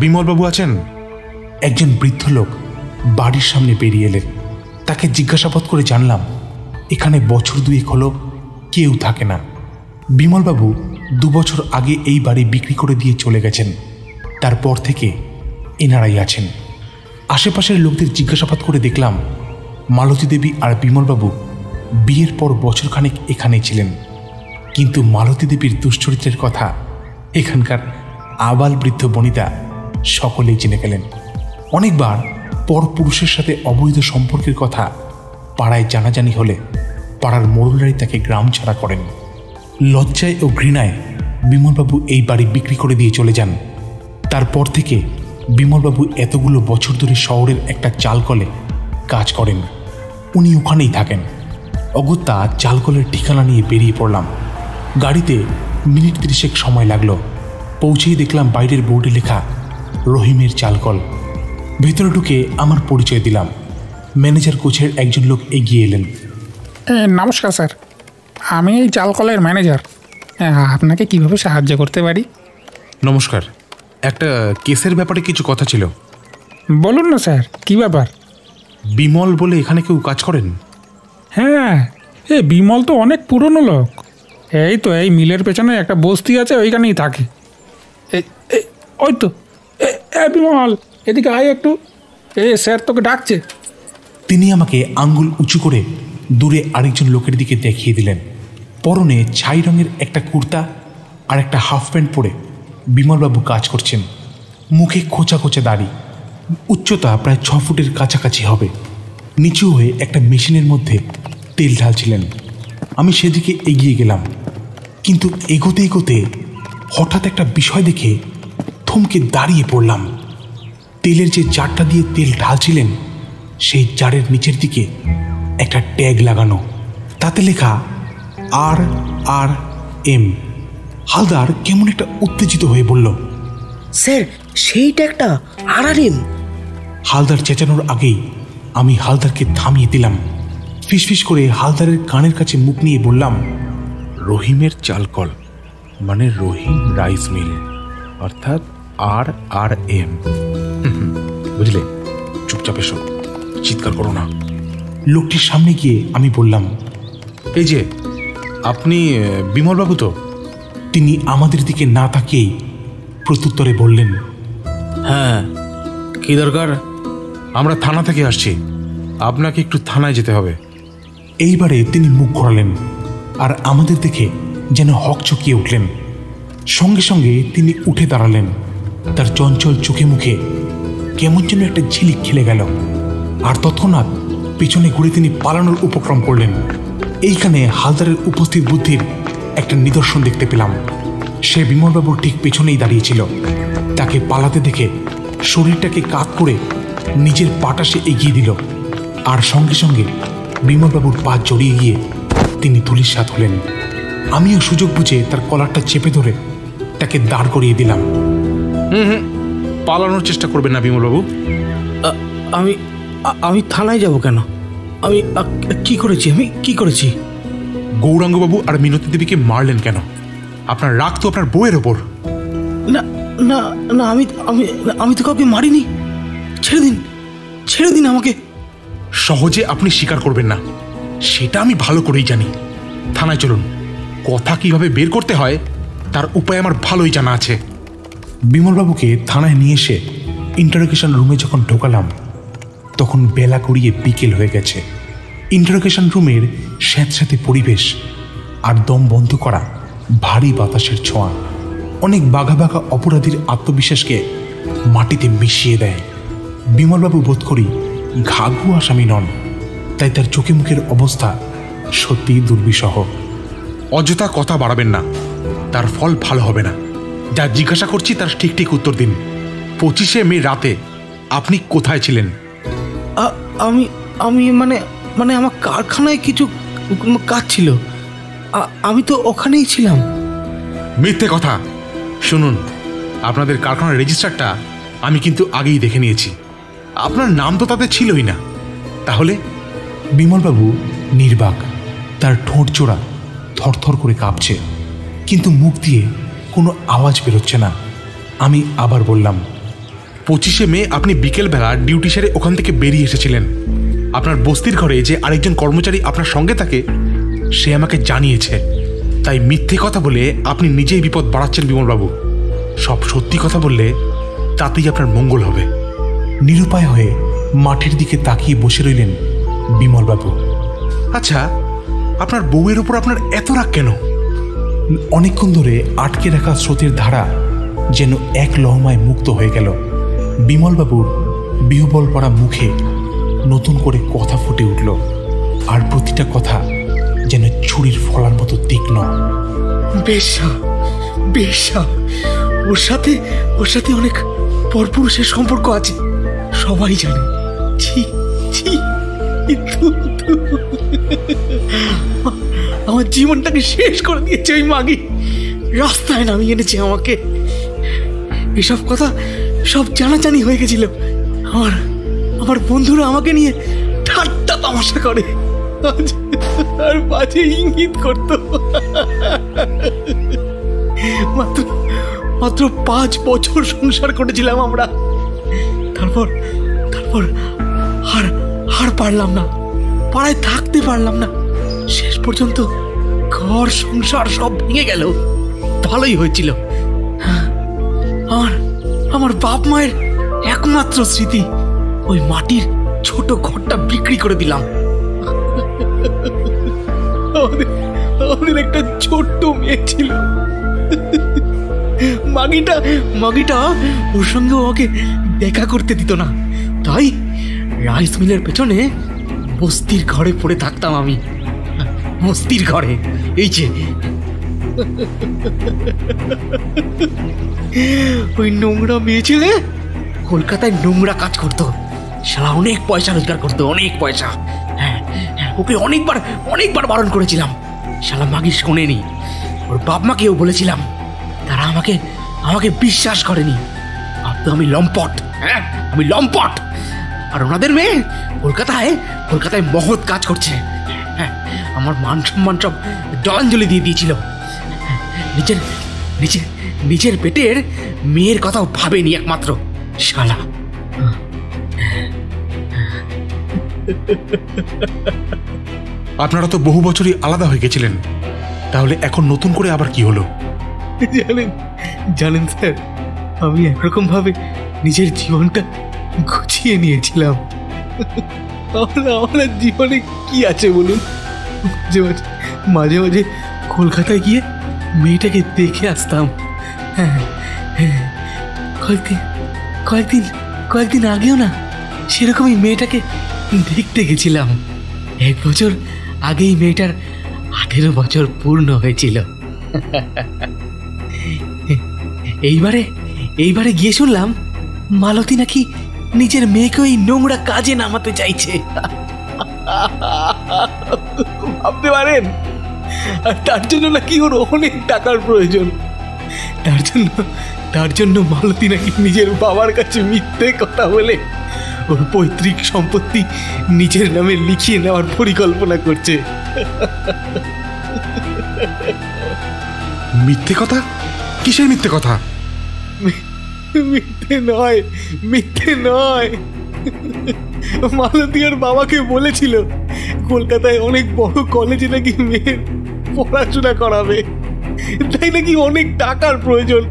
বিমলবাবু আছেন? একজন বৃদ্ধ লোক বাড়ির সামনে বেরিয়ে এলেন। তাকে জিজ্ঞাসাবাদ করে জানলাম এখানে বছর 2 হলো কেউ থাকে না। বিমলবাবু 2 বছর আগে এই বাড়ি বিক্রি করে দিয়ে চলে গেছেন। তারপর থেকে এনারাই আছেন। আশেপাশের লোকদের জিজ্ঞাসাবাদ করে দেখলাম মালতী দেবী আর বিমলবাবু বিয়ের পর বছরখানেক এখানেই ছিলেন। কিন্তু মালতী দেবীর দুশ্চরিত্রের কথা এখানকার আবাল বৃদ্ধ বনিতা সকলেই জেনে গেলেন। অনেকবার পর পুরুষের সাথে অবৈধ সম্পর্কের কথা পাড়ায় জানাজানি হলে পাড়ার মোড়লারই তাকে গ্রাম ছাড়া করেন। লজ্জায় ও ঘৃণায় বিমলবাবু এই বাড়ি বিক্রি করে দিয়ে চলে যান। তারপর থেকে বিমলবাবু এতগুলো বছর ধরে শহরের একটা চালকলে কাজ করেন। উনি ওখানেই থাকেন। অগত্যা চালকলের ঠিকানা নিয়ে বেরিয়ে পড়লাম। গাড়িতে মিনিট 30 সময় লাগলো। পৌঁছেই দেখলাম বাইরের বোর্ডে লেখা রহিমের চালকল। ভেতরে ঢুকে আমার পরিচয় দিলাম। ম্যানেজার কোচের একজন লোক এগিয়ে এলেন। নমস্কার স্যার, আমি এই চালকলের ম্যানেজার। আপনাকে কিভাবে সাহায্য করতে পারি? নমস্কার, একটা কেসের ব্যাপারে কিছু কথা ছিল। বলুন না স্যার, কী ব্যাপার? বিমল বলে এখানে কেউ কাজ করেন? হ্যাঁ, বিমল তো অনেক পুরনো লোক। এই তো এই মিলের পেছনে একটা বস্তি আছে, ওইখানেই থাকে। ওই তো বিমল, এদিকে আয় একটু, স্যার তোকে ডাকছে। তিনি আমাকে আঙ্গুল উঁচু করে দূরে আরেকজন লোকের দিকে দেখিয়ে দিলেন। পরনে ছাই রঙের একটা কুর্তা আর একটা হাফ প্যান্ট পরে বিমলবাবু কাজ করছেন। মুখে খোঁচা খোঁচা দাড়ি, উচ্চতা প্রায় 6 ফুটের কাছাকাছি হবে। নিচু হয়ে একটা মেশিনের মধ্যে তেল ঢালছিলেন। আমি সেদিকে এগিয়ে গেলাম, কিন্তু এগোতে এগোতে হঠাৎ একটা বিষয় দেখে থমকে দাঁড়িয়ে পড়লাম। তেলের যে জারটা দিয়ে তেল ঢালছিলেন সেই জারের নিচের দিকে একটা ট্যাগ লাগানো, তাতে লেখা RRM। হালদার কেমন একটা উত্তেজিত হয়ে বলল, স্যার সেই ট্যাগটা RRM। হালদার চেঁচানোর আগেই আমি হালদারকে থামিয়ে দিলাম। ফিসফিস করে হালদারের কানের কাছে মুখ নিয়ে বললাম, রহিমের চালকল মানে রহিম রাইস মিল, অর্থাৎ RRM। বুঝলে, চুপচাপ এসো, চিৎকার করো না। লোকটির সামনে গিয়ে আমি বললাম, এই যে আপনি বিমলবাবু তো? তিনি আমাদের দিকে না তাকিয়েই প্রত্যুত্তরে বললেন, হ্যাঁ, কি দরকার? আমরা থানা থেকে আসছি, আপনাকে একটু থানায় যেতে হবে। এইবারে তিনি মুখ ঘোরালেন আর আমাদের দেখে যেন হকচকিয়ে উঠলেন। সঙ্গে সঙ্গে তিনি উঠে দাঁড়ালেন। তার চঞ্চল চোখে মুখে কেমন যেন একটা ঝিলিক খেলে গেল, আর তৎক্ষণাৎ পিছনে ঘুরে তিনি পালানোর উপক্রম করলেন। এইখানে হালদারের উপস্থিত বুদ্ধির একটা নিদর্শন দেখতে পেলাম। সে বিমলবাবুর ঠিক পেছনেই দাঁড়িয়েছিল। তাকে পালাতে দেখে শরীরটাকে কাত করে নিজের পাটা সে এগিয়ে দিল, আর সঙ্গে সঙ্গে বিমলবাবুর পা জড়িয়ে গিয়ে তিনি ধূলিসাৎ হলেন। আমিও সুযোগ বুঝে তার কলারটা চেপে ধরে তাকে দাঁড় করিয়ে দিলাম। পালানোর চেষ্টা করবেন না বিমলবাবু। আমি আমি থানায় যাব কেন? আমি কি করেছি? আমি কি করেছি? গৌরাঙ্গবাবু আর মিনতি দেবীকে মারলেন কেন? আপনার রাগ তো আপনার বউয়ের ওপর। না না না, আমি আমি আমি তো কাউকে মারিনি। ছেড়ে দিন, ছেড়ে দিন আমাকে। সহজে আপনি স্বীকার করবেন না, সেটা আমি ভালো করেই জানি। থানায় চলুন, কথা কিভাবে বের করতে হয় তার উপায় আমার ভালোই জানা আছে। বিমলবাবুকে থানায় নিয়ে এসে ইন্টারোগেশন রুমে যখন ঢোকালাম তখন বেলা গড়িয়ে বিকেল হয়ে গেছে। ইন্টারোগেশন রুমের স্যাঁতস্যাঁতে পরিবেশ আর দম বন্ধ করা ভারী বাতাসের ছোঁয়া অনেক বাঘা বাঘা অপরাধীর আত্মবিশ্বাসকে মাটিতে মিশিয়ে দেয়। বিমলবাবু বোধ করি ঘাঘু আসামি নন, তাই তার চোখে মুখের অবস্থা সত্যিই দুর্বিষহ। অযথা কথা বাড়াবেন না, তার ফল ভালো হবে না। যা জিজ্ঞাসা করছি তার ঠিক ঠিক উত্তর দিন। 25শে মে রাতে আপনি কোথায় ছিলেন? আমি আমি মানে মানে আমার কারখানায় কিছু কাজ ছিল, আমি তো ওখানেই ছিলাম। মিথ্যে কথা। শুনুন, আপনাদের কারখানার রেজিস্টারটা আমি কিন্তু আগেই দেখে নিয়েছি। আপনার নাম তো তাতে ছিলই না। তাহলে? বিমলবাবু নির্বাক, তার ঠোঁট জোড়া থরথর করে কাঁপছে, কিন্তু মুখ দিয়ে কোনো আওয়াজ বেরোচ্ছে না। আমি আবার বললাম, 25শে মে আপনি বিকেলবেলা ডিউটি সেরে ওখান থেকে বেরিয়ে এসেছিলেন। আপনার বস্তির ঘরে যে আরেকজন কর্মচারী আপনার সঙ্গে থাকে সে আমাকে জানিয়েছে। তাই মিথ্যে কথা বলে আপনি নিজেই বিপদ বাড়াচ্ছেন বিমলবাবু। সব সত্যি কথা বললে তাতেই আপনার মঙ্গল হবে। নিরুপায় হয়ে মাঠের দিকে তাকিয়ে বসে রইলেন বিমলবাবু। আচ্ছা, আপনার বউয়ের উপর আপনার এত রাগ কেন? অনেকক্ষণ ধরে আটকে রাখা স্রোতের ধারা যেন এক লহমায় মুক্ত হয়ে গেল। বিমলবাবুর বিহবল পড়া মুখে নতুন করে কথা ফুটে উঠল, আর প্রতিটা কথা যেন ছুরির ফলার মতো তীক্ষ্ণ। বেশ্যা, বেশ্যা, ওর সাথে অনেক পরপুরুষের সম্পর্ক আছে, সবাই জানে। ছি ছি, আমার জীবনটাকে শেষ করে দিয়েছে ওই মাগি। রাস্তায় নামিয়ে এনেছে আমাকে। এসব কথা সব জানাজানি হয়ে গেছিল। আমার বন্ধুরা আমাকে নিয়ে ঠাট্টা তামাশা করে আর বাজে ইঙ্গিত করত। মাত্র 5 বছর সংসার করেছিলাম আমরা। তারপর আর পারলাম না, পাড়ায় থাকতে পারলাম না। শেষ পর্যন্ত ঘর সংসার সব ভেঙে গেল। ভালোই হয়েছিল। আমার বাপ মায়ের একমাত্র স্মৃতি ওই মাটির ছোট ঘরটা বিক্রি করে দিলাম। আমাদের একটা ছোট্ট মেয়ে ছিল। মাগিটা ওর সঙ্গে ওকে দেখা করতে দিত না, তাই রাইস মিলের পেছনে বস্তির ঘরে পড়ে থাকতাম আমি। বস্তির ঘরে, এই যে ওই নোংরা মেয়ে ছেলে কলকাতায় নোংরা কাজ করতো, শালা অনেক পয়সা রোজগার করতো, অনেক পয়সা। হ্যাঁ, ওকে অনেকবার বারণ করেছিলাম, শালা মাগি শোনেনি। ওর বাপ মাকেও বলেছিলাম, তারা আমাকে বিশ্বাস করেনি, ভাবতো আমি লম্পট। হ্যাঁ, আমি লম্পট। আর ওনাদের মেয়ে কলকাতায় মহৎ কাজ করছে। হ্যাঁ, আমার মান সম্মান সব জলাঞ্জলি দিয়ে দিয়েছিল। নিজের পেটের মেয়ের কথাও ভাবেনি একমাত্র, শালা। আপনারা তো বহু বছরই আলাদা হয়ে গেছিলেন, তাহলে এখন নতুন করে আবার কি হলো? জানেন স্যার, আমি একরকম ভাবে নিজের জীবনটা গুছিয়ে নিয়েছিলাম। আমার জীবনে কি আছে বলুন? মাঝে মাঝে কলকাতায় গিয়ে মেয়েটাকে দেখে আসতাম। হ্যাঁ, কয়েকদিন আগেও না সেরকমই মেয়েটাকে দেখতে গেছিলাম। 1 বছর আগেই মেয়েটার 18 বছর পূর্ণ হয়েছিল। এইবারে গিয়ে শুনলাম মালতী নাকি নিজের মেয়েকে ওই নোংরা কাজে নামাতে চাইছে। ভাবতে পারেন? আর তার জন্য নাকি ওর অনেক টাকার প্রয়োজন। তার জন্য মালতী নাকি নিজের বাবার কাছে মিথ্যে কথা বলে ওর পৈতৃক সম্পত্তি নিজের নামে লিখিয়ে নেওয়ার পরিকল্পনা করছে। মিথ্যে কথা? কিসের মিথ্যে কথা? মিথ্যে নয়। মালতী আর বাবাকে বলেছিল কলকাতায় অনেক বড় কলেজে নাকি মেয়ের পড়াশোনা করাবে, তাই নাকি অনেক টাকার প্রয়োজন।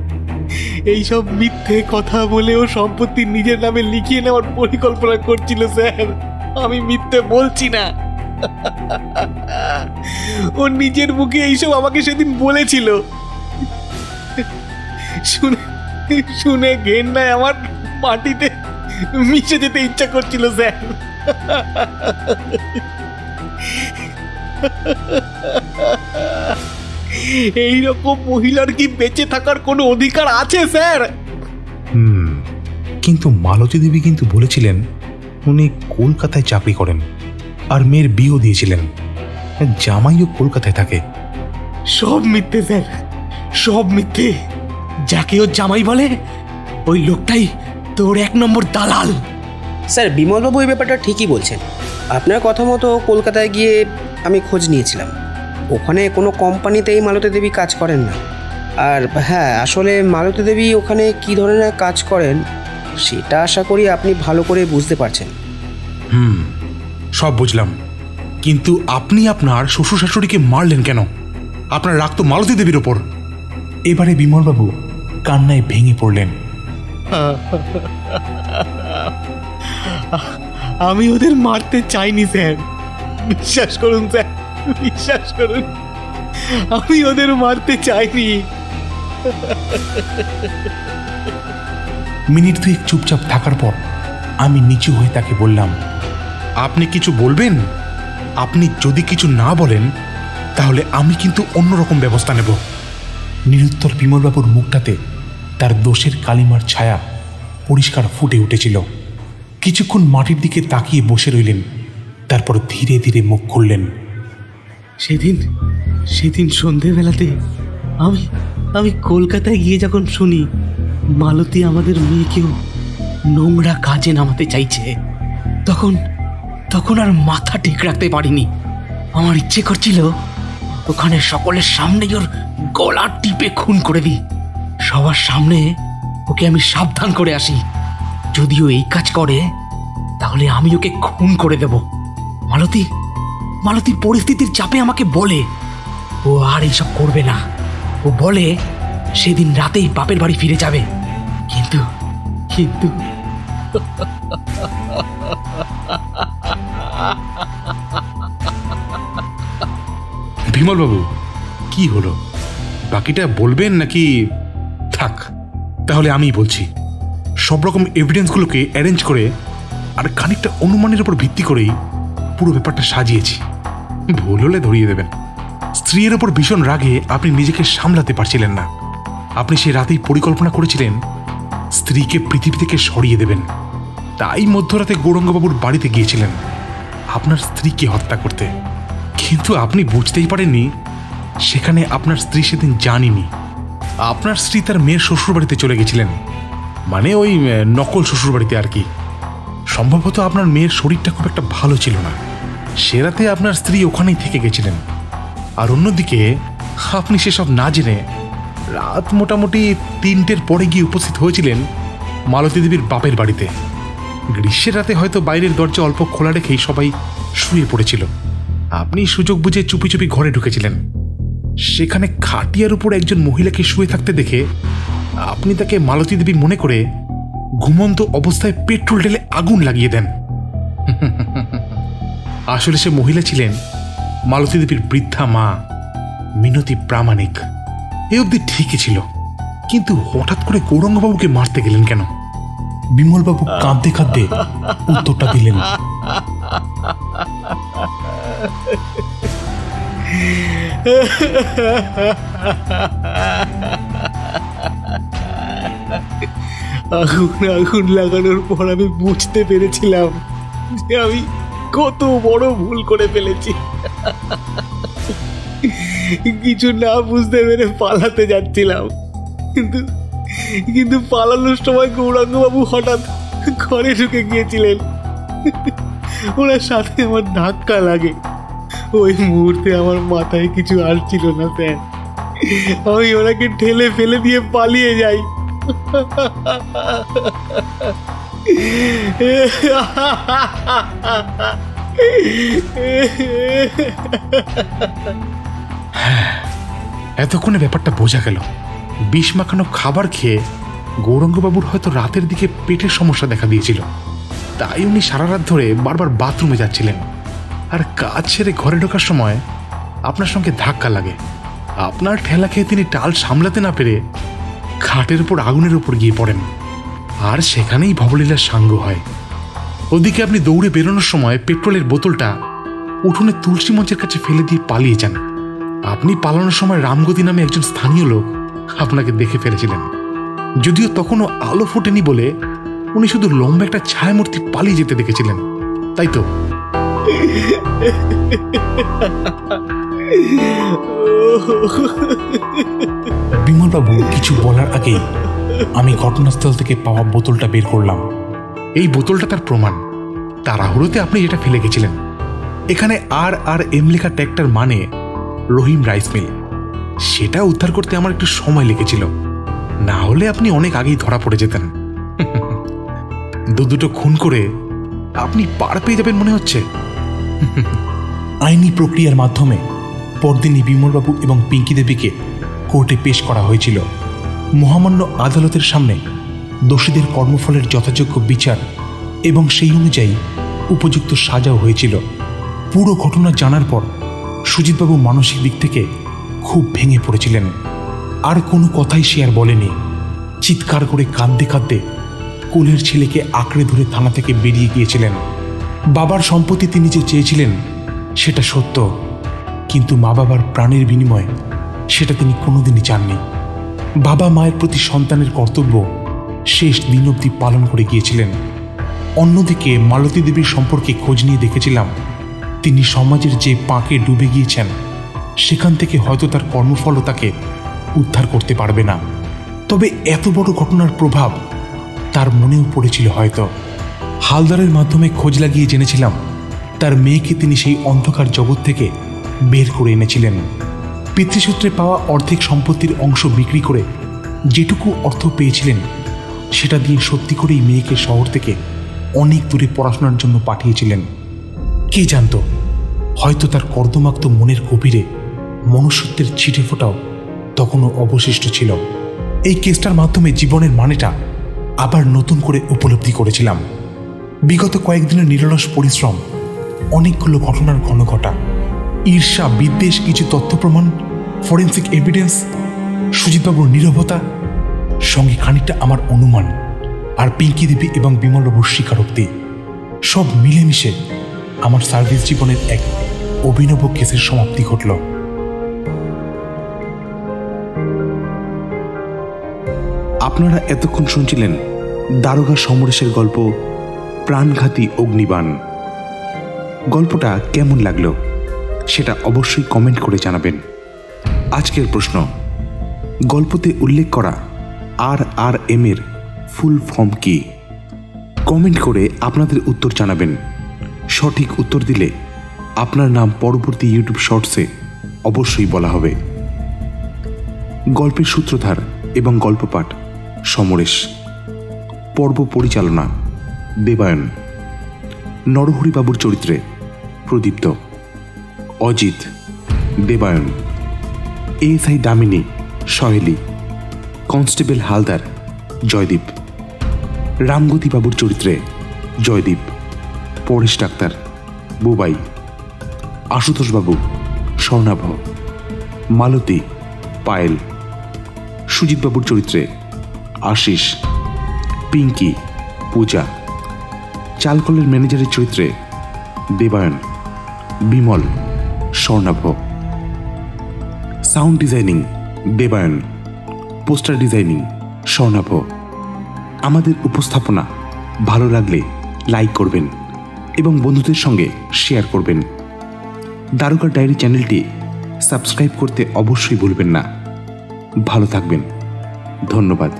এইসব মিথ্যে কথা বলে ও সম্পত্তি নিজের নামে লিখিয়ে নেওয়ার পরিকল্পনা করছিল স্যার। আমি মিথ্যে বলছি না। ও নিজের মুখে এইসব আমাকে সেদিন বলেছিল। শুনে ঘেন্নায় আমার মাটিতে মিশে যেতে ইচ্ছা করছিল স্যার। এইরকম মহিলার কি বেঁচে থাকার কোনো অধিকার আছে স্যার? কিন্তু মালতী দেবী কিন্তু বলেছিলেন উনি কলকাতায় চাকরি করেন আর মেয়ের বিয়েও দিয়েছিলেন, জামাইও কলকাতায় থাকে। সব মিথ্যে স্যার, সব মিথ্যে। যাকে ও জামাই বলে ওই লোকটাই তোর 1 নম্বর দালাল। স্যার, বিমলবাবু এই ব্যাপারটা ঠিকই বলছেন। আপনার কথা মতো কলকাতায় গিয়ে আমি খোঁজ নিয়েছিলাম। ওখানে কোনো কোম্পানিতেই মালতী দেবী কাজ করেন না। আর হ্যাঁ, আসলে মালতী দেবী ওখানে কী ধরনের কাজ করেন সেটা আশা করি আপনি ভালো করে বুঝতে পারছেন। সব বুঝলাম, কিন্তু আপনি আপনার শ্বশুর শাশুড়িকে মারলেন কেন? আপনার রাগ তো মালতী দেবীর ওপর। এবারে বিমলবাবু কান্নায় ভেঙে পড়লেন। আমি ওদের মারতে চাইনি স্যার, বিশ্বাস করুন স্যার, বিশ্বাস করুন, আমি ওদের মারতে চাইনি। মিনিট 2 চুপচাপ থাকার পর আমি নিচু হয়ে তাকে বললাম, আপনি কিছু বলবেন? আপনি যদি কিছু না বলেন তাহলে আমি কিন্তু অন্যরকম ব্যবস্থা নেব। নিরুত্তর বিমলবাবুর মুখটাতে তার দোষের কালিমার ছায়া পরিষ্কার ফুটে উঠেছিল। কিছুক্ষণ মাটির দিকে তাকিয়ে বসে রইলেন, তারপর ধীরে ধীরে মুখ খুললেন। সেদিন সন্ধেবেলাতে আমি কলকাতায় গিয়ে যখন শুনি মালতী আমাদের মেয়েকেও নোংরা কাজে নামাতে চাইছে, তখন আর মাথা ঠিক রাখতে পারিনি। আমার ইচ্ছে করছিল ওখানে সকলের সামনেই ওর গলা টিপে খুন করে দিই। সবার সামনে ওকে আমি সাবধান করে আসি, যদিও এই কাজ করে তাহলে আমি ওকে খুন করে দেব। মালতী পরিস্থিতির চাপে আমাকে বলে ও আর এইসব করবে না। ও বলে সেদিন রাতেই বাপের বাড়ি ফিরে যাবে। কিন্তু বিমলবাবু, কি হলো? বাকিটা বলবেন নাকি? থাক, তাহলে আমিই বলছি। সব রকম এভিডেন্সগুলোকে অ্যারেঞ্জ করে আর খানিকটা অনুমানের উপর ভিত্তি করেই পুরো ব্যাপারটা সাজিয়েছি। ভুল হলে ধরিয়ে দেবেন। স্ত্রীর ওপর ভীষণ রাগে আপনি নিজেকে সামলাতে পারছিলেন না। আপনি সে রাতেই পরিকল্পনা করেছিলেন স্ত্রীকে পৃথিবী থেকে সরিয়ে দেবেন। তাই মধ্যরাতে গৌরাঙ্গবাবুর বাড়িতে গিয়েছিলেন আপনার স্ত্রীকে হত্যা করতে। কিন্তু আপনি বুঝতেই পারেননি সেখানে আপনার স্ত্রী সেদিন জানেনি। আপনার স্ত্রী তার মেয়ের শ্বশুরবাড়িতে চলে গেছিলেন, মানে ওই নকল শ্বশুরবাড়িতে আর কি। সম্ভবত আপনার মেয়ের শরীরটা খুব একটা ভালো ছিল না, সে রাতে আপনার স্ত্রী ওখানেই থেকে গেছিলেন। আর অন্যদিকে আপনি সেসব না জেনে রাত মোটামুটি 3টের পরে গিয়ে উপস্থিত হয়েছিলেন মালতী দেবীর বাপের বাড়িতে। গ্রীষ্মের রাতে হয়তো বাইরের দরজা অল্প খোলা রেখেই সবাই শুয়ে পড়েছিল। আপনি সুযোগ বুঝে চুপি চুপি ঘরে ঢুকেছিলেন। সেখানে খাটিয়ার উপর একজন মহিলাকে শুয়ে থাকতে দেখে আপনি তাকে মালতী দেবী মনে করে ঘুমন্ত অবস্থায় পেট্রোল ঢেলে আগুন লাগিয়ে দেন। আসলে সে মহিলা ছিলেন মালতী দেবীর বৃদ্ধা মা মিনতি প্রামাণিক। এ অবধি ঠিকই ছিল, কিন্তু হঠাৎ করে গৌরাঙ্গবাবুকে মারতে গেলেন কেন? বিমলবাবু কাঁদতে কাঁদতে উত্তরটা দিলেন, আগুন লাগানোর পর আমি বুঝতে পেরেছিলাম যে আমি কত বড় ভুল করে ফেলেছি। কিছু না বুঝতে পেরে পালাতে যাচ্ছিলাম, কিন্তু পালানোর সময় গৌরাঙ্গবাবু হঠাৎ ঘরে ঢুকে গিয়েছিলেন। ওনার সাথে আমার ধাক্কা লাগে। ওই মুহূর্তে আমার মাথায় কিছু আসছিল না স্যার। আমি ওনাকে ঠেলে ফেলে দিয়ে পালিয়ে যাই। এতক্ষণে ব্যাপারটা বোঝা গেল। বিষ মাখানো খাবার খেয়ে গৌরাঙ্গবাবুর হয়তো রাতের দিকে পেটের সমস্যা দেখা দিয়েছিল, তাই উনি সারা রাত ধরে বারবার বাথরুমে যাচ্ছিলেন। আর কাজ ছেড়ে ঘরে ঢোকার সময় আপনার সঙ্গে ধাক্কা লাগে। আপনার ঠেলা খেয়ে তিনি টাল সামলাতে না পেরে খাটের উপর আগুনের উপর গিয়ে পড়েন, আর সেখানেই ভবলীলার সাঙ্গ হয়। ওদিকে আপনি দৌড়ে বেরোনোর সময় পেট্রোলের বোতলটা উঠোনে তুলসী মঞ্চের কাছে ফেলে দিয়ে পালিয়ে যান। আপনি পালানোর সময় রামগতি নামে একজন স্থানীয় লোক আপনাকে দেখে ফেলেছিলেন। যদিও তখনও আলো ফোটেনি বলে উনি শুধু লম্বা একটা ছায়ামূর্তি পালিয়ে যেতে দেখেছিলেন, তাই তো? বিমলবাবু কিছু বলার আগেই আমি ঘটনাস্থল থেকে পাওয়া বোতলটা বের করলাম। এই বোতলটা তার প্রমাণ। তাড়াহুড়োতে আপনি যেটা ফেলে গেছিলেন। এখানে RRM লেখা ট্যাগটার মানে রহিম রাইস মিল। সেটা উদ্ধার করতে আমার একটু সময় লেগেছিল, না হলে আপনি অনেক আগেই ধরা পড়ে যেতেন। দুটো খুন করে আপনি পার পেয়ে যাবেন মনে হচ্ছে। আইনি প্রক্রিয়ার মাধ্যমে পরদিনই বিমলবাবু এবং পিঙ্কি দেবীকে কোর্টে পেশ করা হয়েছিল। মহামান্য আদালতের সামনে দোষীদের কর্মফলের যথাযোগ্য বিচার এবং সেই অনুযায়ী উপযুক্ত সাজাও হয়েছিল। পুরো ঘটনা জানার পর সুজিতবাবু মানসিক দিক থেকে খুব ভেঙে পড়েছিলেন। আর কোনো কথাই সে আর বলেনি। চিৎকার করে কাঁদতে কাঁদতে কোলের ছেলেকে আঁকড়ে ধরে থানা থেকে বেরিয়ে গিয়েছিলেন। বাবার সম্পত্তি তিনি যে চেয়েছিলেন সেটা সত্য, কিন্তু মা বাবার প্রাণের বিনিময়ে সেটা তিনি কোনোদিনই চাননি। বাবা মায়ের প্রতি সন্তানের কর্তব্য শেষ দিন অবধি পালন করে গিয়েছিলেন। অন্যদিকে মালতী দেবীর সম্পর্কে খোঁজ নিয়ে দেখেছিলাম তিনি সমাজের যে পাঁকে ডুবে গিয়েছেন সেখান থেকে হয়তো তার কর্মফলও তাকে উদ্ধার করতে পারবে না। তবে এত বড় ঘটনার প্রভাব তার মনেও পড়েছিল হয়তো। হালদারের মাধ্যমে খোঁজ লাগিয়ে জেনেছিলাম তার মেয়েকে তিনি সেই অন্ধকার জগৎ থেকে বের করে এনেছিলেন। পিতৃসূত্রে পাওয়া অর্ধেক সম্পত্তির অংশ বিক্রি করে যেটুকু অর্থ পেয়েছিলেন সেটা দিয়ে সত্যি করেই মেয়েকে শহর থেকে অনেক দূরে পড়াশোনার জন্য পাঠিয়েছিলেন। কে জানত, হয়তো তার কর্দমাক্ত মনের গভীরে মনুষ্যত্বের ছিটে ফোটাও তখনও অবশিষ্ট ছিল। এই কেসটার মাধ্যমে জীবনের মানেটা আবার নতুন করে উপলব্ধি করেছিলাম। বিগত কয়েকদিনের নিরলস পরিশ্রম, অনেকগুলো ঘটনার ঘনঘটা, ঈর্ষা, বিদ্বেষ, কিছু তথ্য প্রমাণ, ফরেন্সিক এভিডেন্স, সুজিতবাবুর নীরবতা, সঙ্গে খানিকটা আমার অনুমান, আর পিঙ্কি দেবী এবং বিমলবাবুর স্বীকারোক্তি, সব মিলেমিশে আমার সার্ভিস জীবনের এক অভিনব কেসের সমাপ্তি ঘটল। আপনারা এতক্ষণ শুনছিলেন দারোগা সমরেশের গল্প প্রাণঘাতী অগ্নিবাণ। গল্পটা কেমন লাগলো সেটা অবশ্যই কমেন্ট করে জানাবেন। আজকের প্রশ্ন, গল্পতে উল্লেখ করা RRM এর ফুল ফর্ম কি? কমেন্ট করে আপনাদের উত্তর জানাবেন। সঠিক উত্তর দিলে আপনার নাম পরবর্তী ইউটিউব শর্টসে অবশ্যই বলা হবে। গল্পের সূত্রধার এবং গল্পপাঠ সমরেশ, পর্ব পরিচালনা দেবায়ন, নরহরিবাবুর চরিত্রে প্রদীপ্ত, অজিত, দেবায়ন, এএসআই দামিনী সহেলি, কনস্টেবল হালদার জয়দীপ, রামগতিবাবুর চরিত্রে জয়দীপ, পরেশ ডাক্তার বুবাই, আশুতোষবাবু স্বর্ণাভ, মালতী পায়েল, সুজিতবাবুর চরিত্রে আশিস, পিঙ্কি পূজা, চালকলের ম্যানেজারের চরিত্রে Debayan, Bimal Swarnabha, sound designing Debayan, poster designing Swarnabha. আমাদের উপস্থাপনা ভালো লাগলে লাইক করবেন এবং বন্ধুদের সঙ্গে শেয়ার করবেন। দারোগা ডায়েরি চ্যানেলটি সাবস্ক্রাইব করতে অবশ্যই ভুলবেন না। ভালো থাকবেন। ধন্যবাদ।